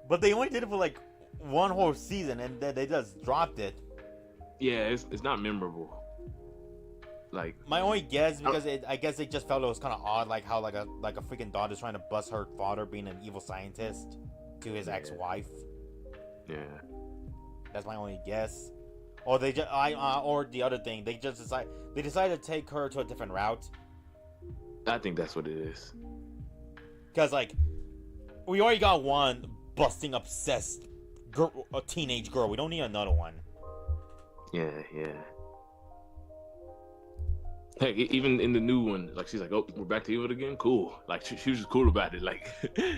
but they only did it for like one whole season, and then they just dropped it. Yeah, it's not memorable. Like, my only guess, because I guess they just felt it was kind of odd, like how like a freaking daughter's trying to bust her father being an evil scientist to his ex-wife. Yeah, that's my only guess. Or they just or the other thing, they decided to take her to a different route. I think that's what it is. Because, like, we already got one busting obsessed girl, a teenage girl. We don't need another one. Yeah. Heck, even in the new one, like, she's like, "Oh, we're back to evil again? Cool." Like, she was just cool about it. Like,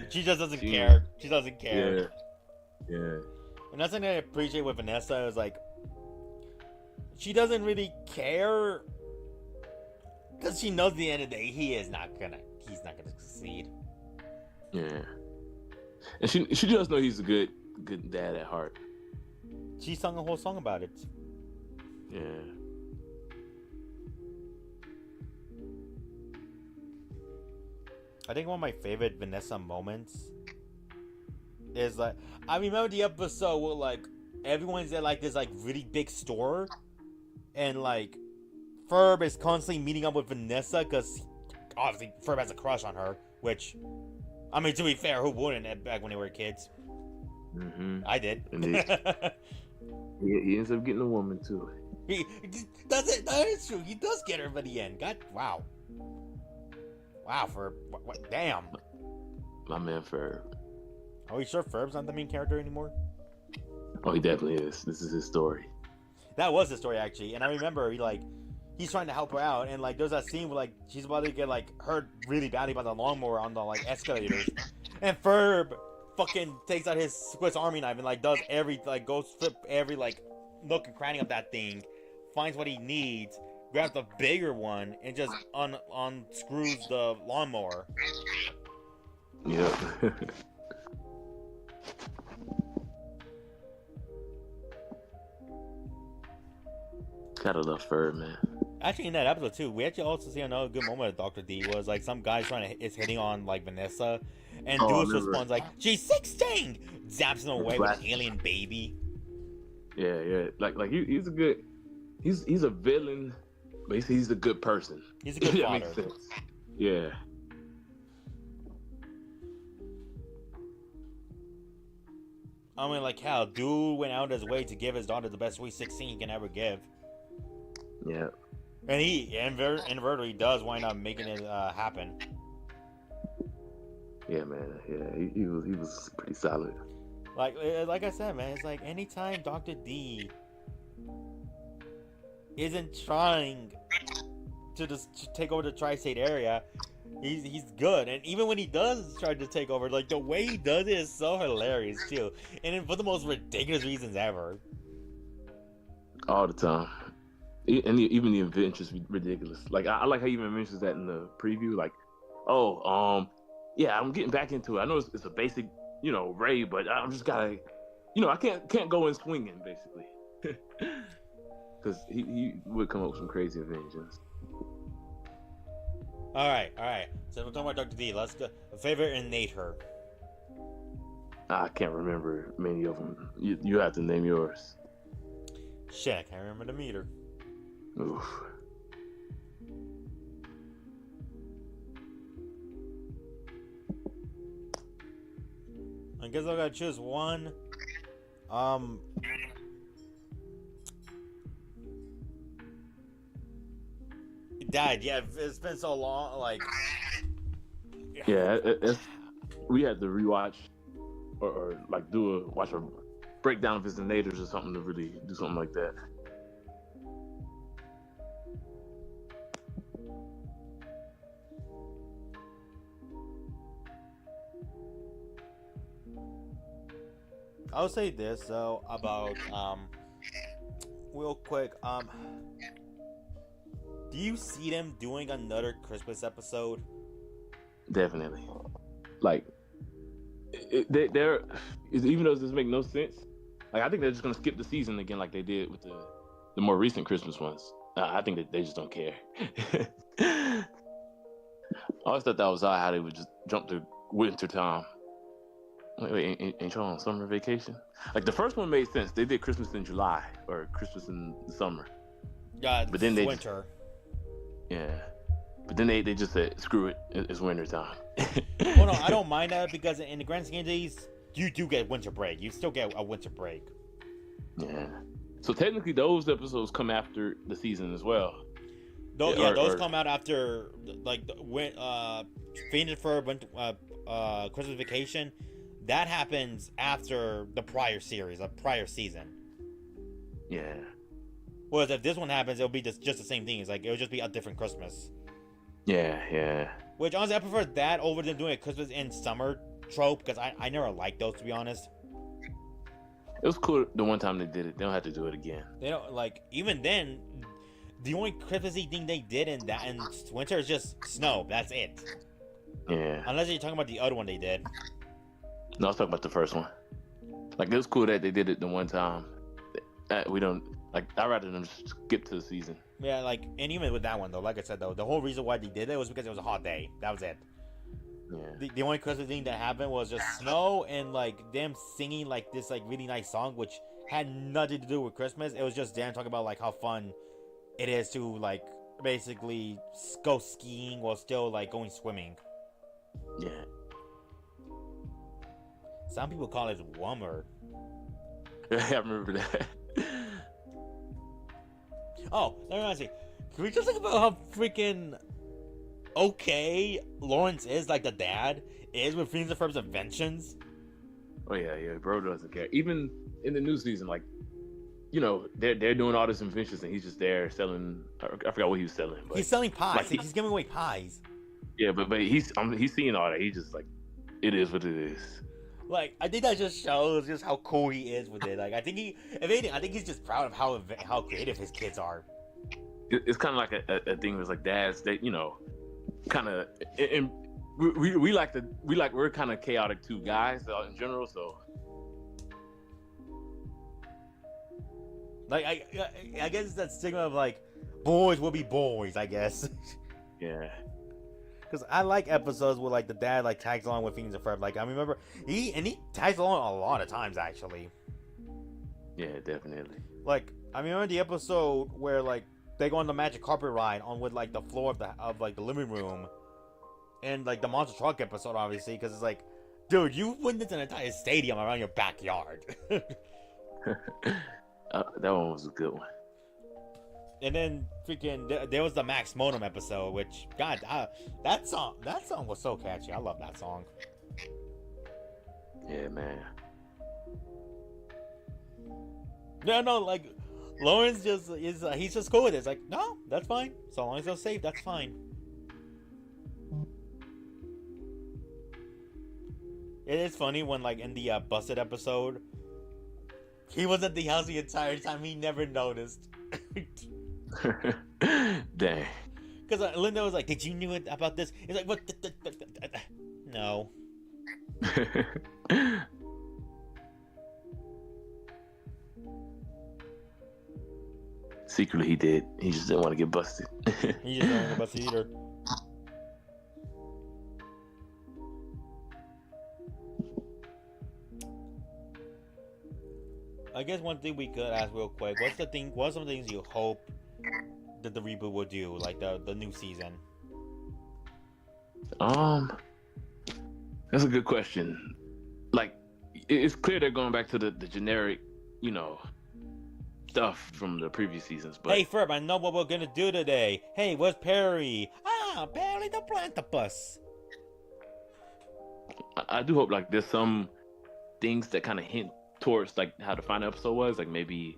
she just doesn't care. She doesn't care. Yeah. And that's something I appreciate with Vanessa is, like, she doesn't really care. Because she knows at the end of the day, he's not gonna succeed. Yeah. And she does know he's a good dad at heart. She sung a whole song about it. Yeah. I think one of my favorite Vanessa moments is, like, I remember the episode where, like, everyone's at, like, this, like, really big store, and, like, Ferb is constantly meeting up with Vanessa because obviously Ferb has a crush on her, which, I mean, to be fair, who wouldn't back when they were kids? Mm-hmm. I did. He ends up getting a woman too. He does it. That is true. He does get her by the end. God, wow, Ferb. What? Damn. My man Ferb. Are we sure Ferb's not the main character anymore? Oh, he definitely is. This is his story. That was his story, actually. And I remember he's trying to help her out, and, like, there's that scene where, like, she's about to get, like, hurt really badly by the lawnmower on the, like, escalators, and Ferb fucking takes out his Swiss Army knife and, like, does goes flip every, like, nook and cranny of that thing, finds what he needs, grabs the bigger one, and just unscrews the lawnmower. Yep. Gotta love Ferb, man. Actually, in that episode too, we actually also see another good moment of Dr. D was, like, some guy is hitting on, like, Vanessa, and Deuce responds like, "She's 16!" Zaps him away with an alien baby. Yeah. Like he's a good, he's a villain, but he's a good person. He's a good father. Makes sense. Yeah. I mean, like, how dude went out of his way to give his daughter the best sweet 16 he can ever give. Yeah. And he inadvertently does wind up making it happen. Yeah, man. Yeah, he was pretty solid. Like I said, man, it's like anytime Dr. D isn't trying to just take over the tri-state area, he's good. And even when he does try to take over, like, the way he does it is so hilarious too, and for the most ridiculous reasons ever. All the time. And even the invention's ridiculous. Like, I like how he even mentions that in the preview. Like, yeah, I'm getting back into it. I know it's a basic, ray, but I'm just gotta, I can't go in swinging, basically. Because he would come up with some crazy inventions. All right. So we're talking about Dr. D. Let's go. Favorite innate her. I can't remember many of them. You have to name yours. Shit, I can't remember the meter. Oof. I guess I gotta choose one. Dad, yeah, it's been so long. Like, yeah, we had to rewatch or like watch a breakdown of his natives or something to really do something like that. I'll say this though about real quick, do you see them doing another Christmas episode? Definitely. Like, they're even though this make no sense. Like, I think they're just gonna skip the season again, like they did with the more recent Christmas ones. I think that they just don't care. I always thought that was odd how they would just jump to winter time. Wait, ain't y'all on summer vacation? Like, the first one made sense. They did Christmas in July or Christmas in the summer. Yeah, but then they winter. Yeah. But then they just said, screw it, it's winter time. Well, no, I don't mind that because in the grand scheme of things, you do get winter break. You still get a winter break. Yeah. So technically, those episodes come after the season as well. Those come out after, like, when Phineas and Ferb went Christmas Vacation. That happens after the prior series, a prior season. Yeah. Whereas if this one happens, it'll be just the same thing. It's like it'll just be a different Christmas. Yeah. Which honestly, I prefer that over than doing a Christmas in summer trope because I never liked those, to be honest. It was cool the one time they did it. They don't have to do it again. They don't, like, even then, the only Christmassy thing they did in winter is just snow. That's it. Yeah. Unless you're talking about the other one they did. No, I was talking about the first one. Like, it was cool that they did it the one time. We don't, like, I'd rather them skip to the season. Yeah, like, and even with that one, though, like I said, though, the whole reason why they did it was because it was a hot day. That was it. Yeah. The only Christmas thing that happened was just snow and, like, them singing, like, this, like, really nice song, which had nothing to do with Christmas. It was just them talking about, like, how fun it is to, like, basically go skiing while still, like, going swimming. Yeah. Some people call it Wummer. Yeah, I remember that. Oh, let me see. Can we just talk about how freaking okay Lawrence is, like the dad is with Phineas and Ferb's inventions? Oh yeah, bro doesn't care. Even in the new season, like, you know, they're doing all this inventions and he's just there selling. I forgot what he was selling. But he's selling pies. like, He's giving away pies. Yeah, but he's seeing all that. He's just like, it is what it is. Like, I think that just shows just how cool he is with it. Like, I think if anything, I think he's just proud of how creative his kids are. It's kind of like a thing with, like, dads that, you know, kind of, and we're kind of chaotic too, guys, in general. So, like, I guess it's that stigma of, like, boys will be boys, I guess. Yeah. Because I like episodes where, like, the dad, like, tags along with Phineas and Ferb. Like, I remember he tags along a lot of times, actually. Yeah, definitely. Like, I remember the episode where, like, they go on the magic carpet ride on with, like, the floor of the living room, and, like, the monster truck episode, obviously, because it's like, dude, you witnessed an entire stadium around your backyard. That one was a good one. And then freaking there was the Max Modem episode, which, God, that song was so catchy. I love that song. Yeah, man. No, like, Lawrence just is he's just cool with it. It's like, no, that's fine. So long as they're safe, that's fine. It is funny when, like, in the Busted episode, he was at the house the entire time. He never noticed. Dang. Because Linda was like, "Did you know about this?" He's like, "What? No." Secretly, he did. He just didn't want to get busted. He just didn't want to get busted either. I guess one thing we could ask real quick: What's some things you hope that the reboot will do, like the new season? That's a good question. Like, it's clear they're going back to the generic, you know, stuff from the previous seasons. But hey, Ferb, I know what we're gonna do today. Hey, where's Perry? Perry the Plantopus. I do hope, like, there's some things that kind of hint towards like how the final episode was. Like maybe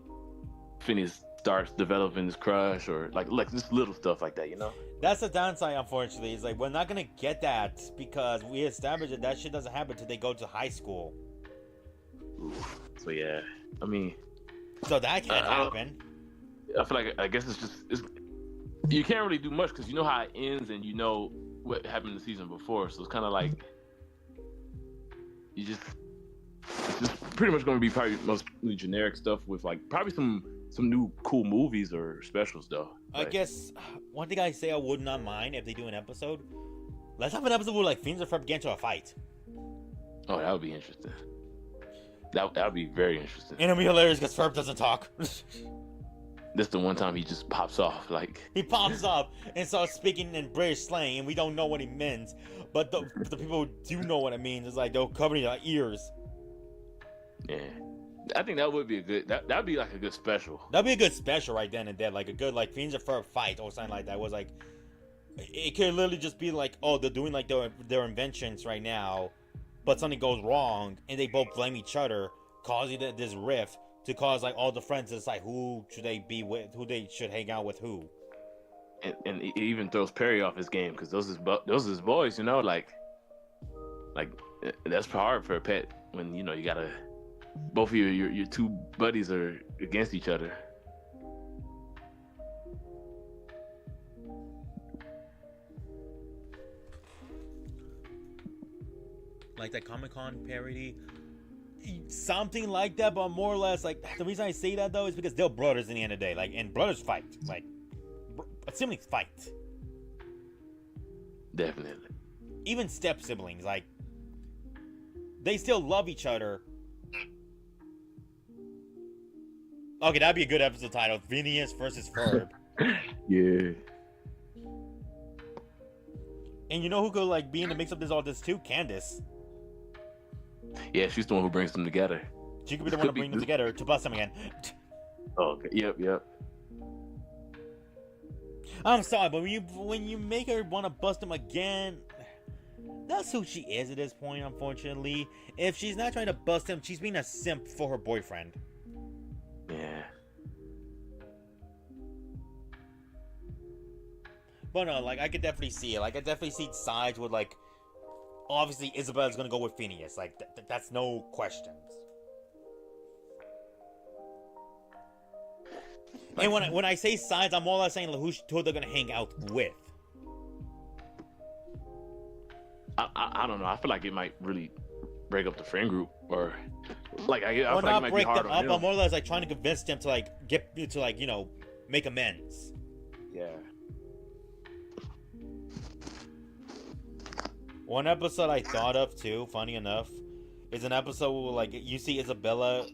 Phineas starts developing his crush, or like just little stuff like that, you know. That's the downside, unfortunately. Is like we're not gonna get that because we established that shit doesn't happen until they go to high school. Oof. So yeah, I mean, So that can't happen. I feel like I guess it's you can't really do much because you know how it ends and you know what happened the season before. So it's kind of like it's just pretty much going to be probably mostly generic stuff with like probably some new cool movies or specials though. I guess one thing I say I would not mind if they do an episode. Let's have an episode where like Phineas and Ferb get into a fight. Oh, that would be interesting. That would be very interesting. And it'll be hilarious because Ferb doesn't talk. This the one time he just pops off, like he pops up and starts speaking in British slang, and we don't know what he means. But the people who do know what it means is like they'll cover their ears. Yeah, I think that would be a good. That'd be like a good special. That'd be a good special right then and there, like a good like Phineas and Ferb fight or something like that. It was like it could literally just be like, oh, they're doing like their inventions right now, but something goes wrong and they both blame each other, causing this rift. To cause like all the friends to decide who should they be with, who they should hang out with, who. And it even throws Perry off his game because those is his boys, you know, like that's hard for a pet when you know you gotta both of your two buddies are against each other. Like that Comic-Con parody. Something like that, but more or less like the reason I say that though is because they're brothers in the end of the day, like, and brothers fight, like siblings fight. Definitely. Even step siblings, like they still love each other. Okay, that'd be a good episode title: Phineas versus Ferb. Yeah. And you know who could like be in the mix of all this too? Candace. Yeah, she's the one who brings them together. She could be the one to bring them together to bust them again. Oh, okay. Yep. I'm sorry, but when you make her want to bust them again, that's who she is at this point, unfortunately. If she's not trying to bust him, she's being a simp for her boyfriend. Yeah. But no, like, I could definitely see it. Like, I definitely see sides with, like, obviously Isabella's gonna go with Phineas. Like, that's no questions. And when I say sides, I'm more or less saying like, who they're gonna hang out with. I don't know. I feel like it might really break up the friend group, or like I feel like not it might break be hard them on up. him. I'm more or less like trying to convince them to like get to like make amends. Yeah. One episode I thought of too, funny enough, is an episode where like you see Isabella's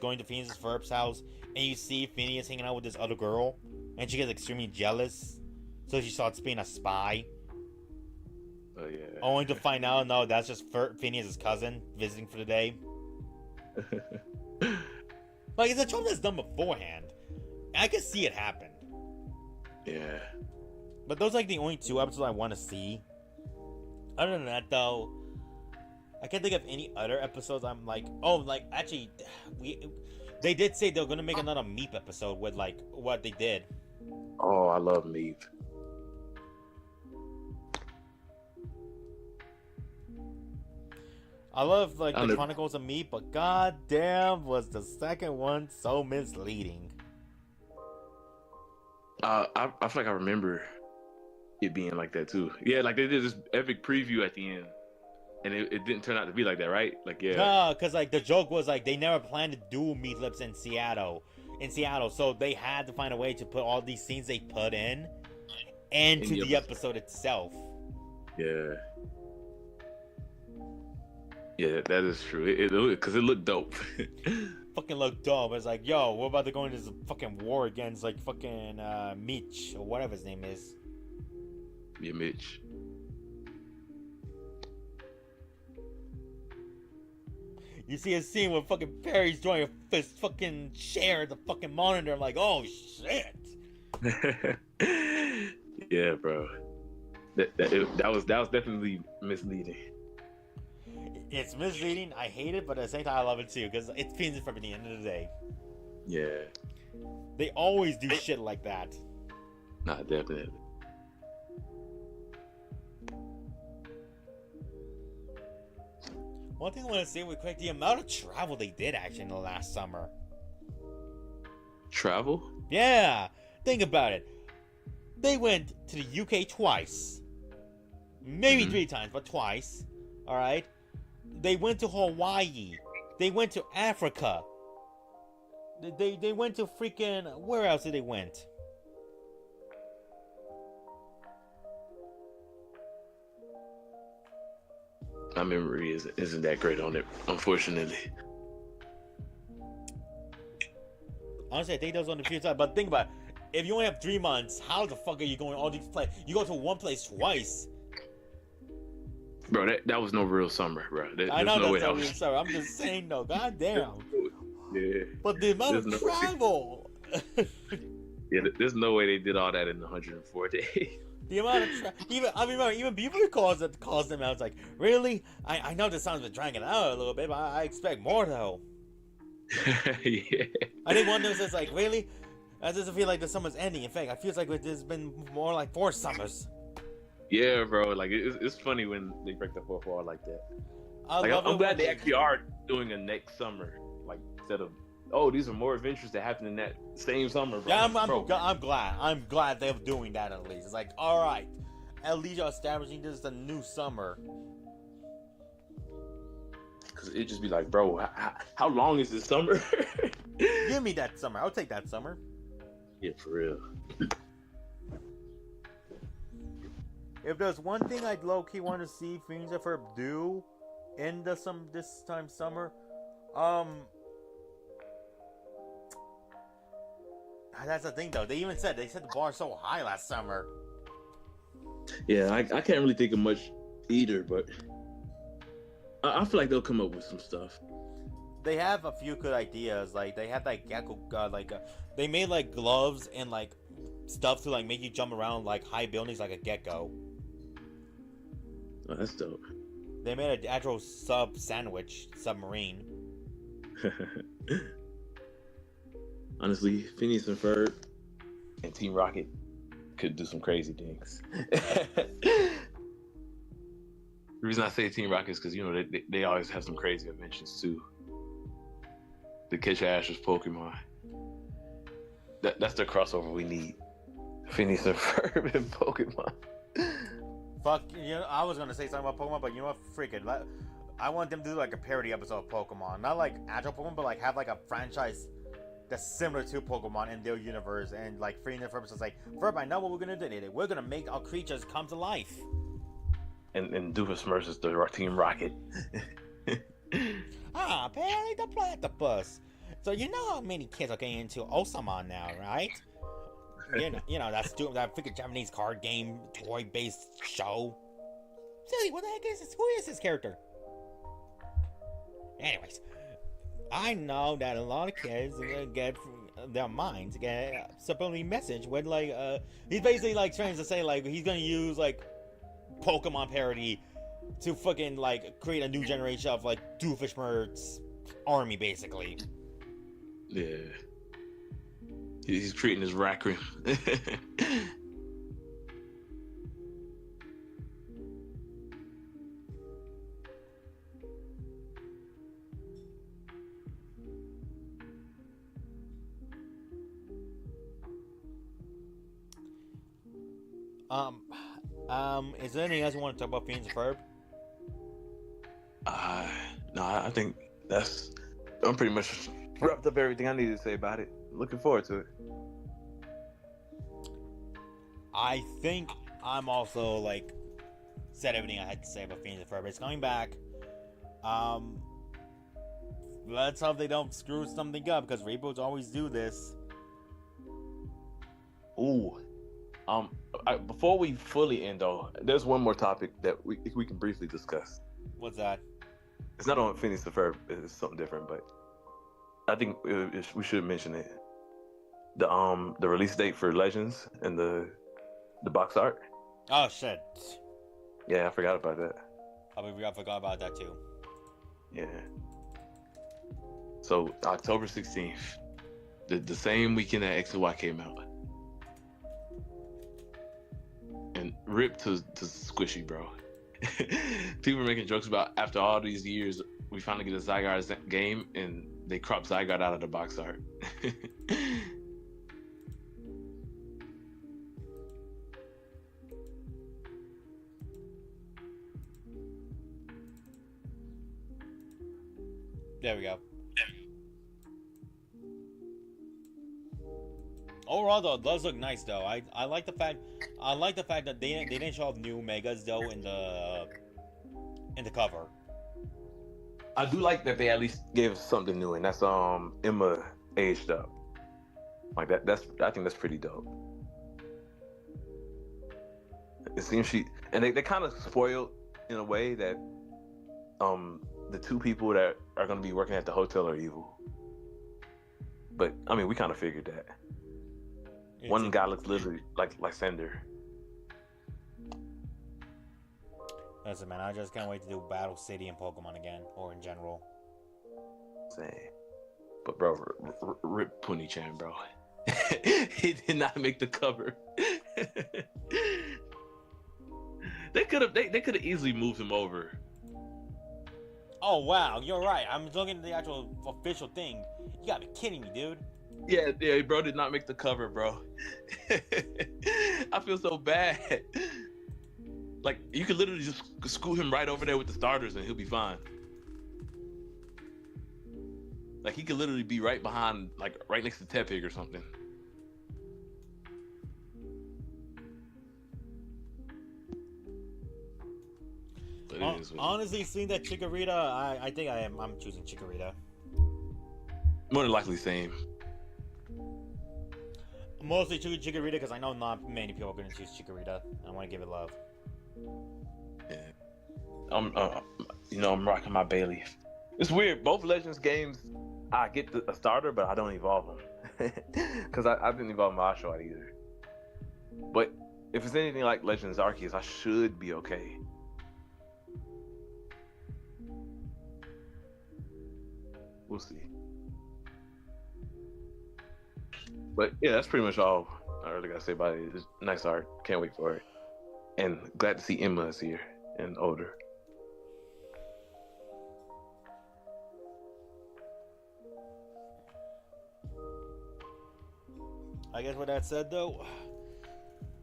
going to Phineas' Ferb's house, and you see Phineas hanging out with this other girl, and she gets extremely jealous, so she starts being a spy. Oh yeah. Only to find out, no, that's just Phineas' cousin visiting for the day. Like, it's a trope that's done beforehand. I could see it happen. Yeah. But those are like the only two episodes I want to see. Other than that, though, I can't think of any other episodes I'm like, oh, like, actually, they did say they're going to make another Meep episode with, like, what they did. Oh, I love Meep. I love, like, the Chronicles of Meep, but goddamn was the second one so misleading. I feel like I remember it being like that, too. Yeah, like, they did this epic preview at the end. And it didn't turn out to be like that, right? Like, yeah. No, because, like, the joke was, like, they never planned to do Meatlips in Seattle. So they had to find a way to put all these scenes they put in into the episode itself. Yeah. Yeah, that is true. Because it looked dope. Fucking looked dope. It's like, yo, we're about to go into this fucking war against, like, fucking Mitch, or whatever his name is. Yeah, Mitch. You see a scene where fucking Perry's drawing his fucking chair at the fucking monitor. I'm like, oh shit. Yeah, bro. That was definitely misleading. It's misleading. I hate it, but at the same time, I love it too because it's Phineas and Ferb at the end of the day. Yeah. They always do shit like that. Nah, definitely. One thing I want to say real quick, the amount of travel they did actually in the last summer. Travel? Yeah, think about it. They went to the UK twice. Maybe 3 times, but twice. Alright? They went to Hawaii. They went to Africa. They went to freaking... Where else did they went? My memory isn't that great on it, unfortunately. Honestly, I think that was on the few times. But think about it. If you only have 3 months, how the fuck are you going all these places? You go to one place twice. Bro, that was no real summer, bro. I know that's not real summer. I'm just saying, though. God damn. Yeah. But the amount of travel. Yeah, there's no way they did all that in 104 days. The amount of even people calls them out. It's like, really? I know this sounds a bit dragging out a little bit, but I expect more though. Yeah. I think one of them says like, really? It doesn't feel like the summer's ending. In fact, I feel like there's been more like 4 summers. Yeah, bro. Like it's funny when they break the fourth wall like that. I'm glad they actually are doing a next summer, like instead of these are more adventures that happen in that same summer, bro. Yeah, I'm glad. I'm glad they're doing that at least. It's like, all right, at least you're establishing this is a new summer. Cause it just be like, bro, how long is this summer? Give me that summer. I'll take that summer. Yeah, for real. If there's one thing I'd low-key want to see Phineas and Ferb do in this time summer, that's the thing though. They said the bar so high last summer. Yeah, I can't really think of much either, but I feel like they'll come up with some stuff. They have a few good ideas. Like they had like gecko, they made like gloves and like stuff to like make you jump around like high buildings like a gecko. Oh, that's dope. They made an actual submarine. Honestly, Phineas and Ferb and Team Rocket could do some crazy things. The reason I say Team Rocket is because, they always have some crazy inventions too. The catch Ash's Pokemon. That's the crossover we need. Phineas and Ferb and Pokemon. Fuck, I was gonna say something about Pokemon, but you know what? Freaking, I want them to do like a parody episode of Pokemon, not like actual Pokemon, but like have like a franchise that's similar to Pokemon in their universe, and like Phineas and Ferb is like, Ferb, I know what we're gonna do today. We're gonna make our creatures come to life. And Doofus versus the Team Rocket. Apparently the platypus. So you know how many kids are getting into Osama now, right? You know that freaking Japanese card game toy-based show. Silly, what the heck is this? Who is this character? Anyways, I know that a lot of kids get their minds get subliminally message with like he's basically like trying to say like he's gonna use like Pokemon parody to fucking like create a new generation of like Doofenshmirtz army basically. Yeah. He's creating his raccoon. Is there anything else you want to talk about Phineas and Ferb? No, I think I'm pretty much wrapped up everything I needed to say about it. Looking forward to it. I think I'm also like said everything I had to say about Phineas and Ferb. It's coming back. Let's hope they don't screw something up because reboots always do this. Ooh. Before we fully end though, there's one more topic that we can briefly discuss. What's that? It's not on Phineas and Ferb. It's something different, but I think we should mention it. The release date for Legends and the box art. Oh shit. Yeah, I forgot about that. I forgot about that too. Yeah. So October 16th, the same weekend that X and Y came out. And rip to Squishy, bro. People are making jokes about after all these years, we finally get a Zygarde game, and they crop Zygarde out of the box art. There we go. Overall, though, it does look nice. Though I like the fact that they didn't show off new megas though in the cover. I do like that they at least gave us something new, and that's Emma aged up. Like that. I think that's pretty dope. It seems they kind of spoiled in a way that the two people that are going to be working at the hotel are evil. But I mean, we kind of figured that. One guy looks literally like Lysander. Listen, man, I just can't wait to do Battle City in Pokemon again, or in general. Same. But bro, rip Pony-chan, bro. He did not make the cover. They could have easily moved him over. Oh wow, you're right. I'm looking at the actual official thing. You gotta be kidding me, dude. Yeah, bro did not make the cover, bro. I feel so bad. Like, you could literally just scoot him right over there with the starters and he'll be fine. Like, he could literally be right behind, like, right next to Tepig or something. Honestly, seeing that Chikorita, I think I'm choosing Chikorita. More than likely, same. Mostly Chikorita because I know not many people are going to choose Chikorita. I want to give it love. Yeah. I'm rocking my Bailey. It's weird. Both Legends games, I get a starter, but I don't evolve them. Because I didn't evolve my Oshawott either. But if it's anything like Legends Arceus, I should be okay. We'll see. But yeah, that's pretty much all I really gotta say about it. It's nice art. Can't wait for it. And glad to see Emma is here and older. I guess with that said, though,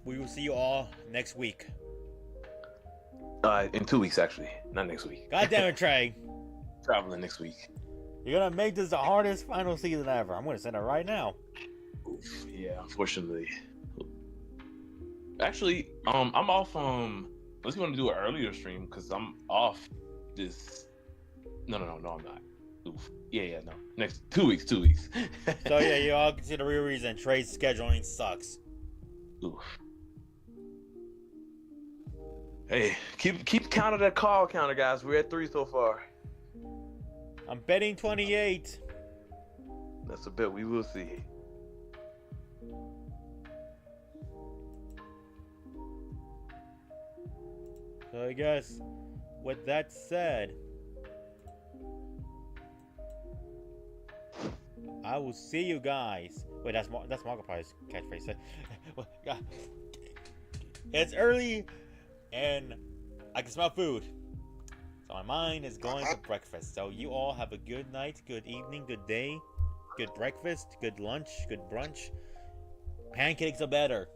we will see you all next week. In 2 weeks, actually. Not next week. God damn it, Trey. Traveling next week. You're gonna make this the hardest final season ever. I'm gonna say that right now. Oof, yeah, unfortunately. Actually, I'm off. Unless you want to do an earlier stream, because I'm off this. No, I'm not. Oof. Yeah, no. Next 2 weeks. So yeah, you all can see the real reason Trey's scheduling sucks. Oof. Hey, keep count of that call counter, guys. We're at 3 so far. I'm betting 28. That's a bet. We will see. So I guess, with that said, I will see you guys. Wait, that's Markiplier's catchphrase. It's early, and I can smell food. So my mind is going to breakfast. So you all have a good night, good evening, good day, good breakfast, good lunch, good brunch. Pancakes are better.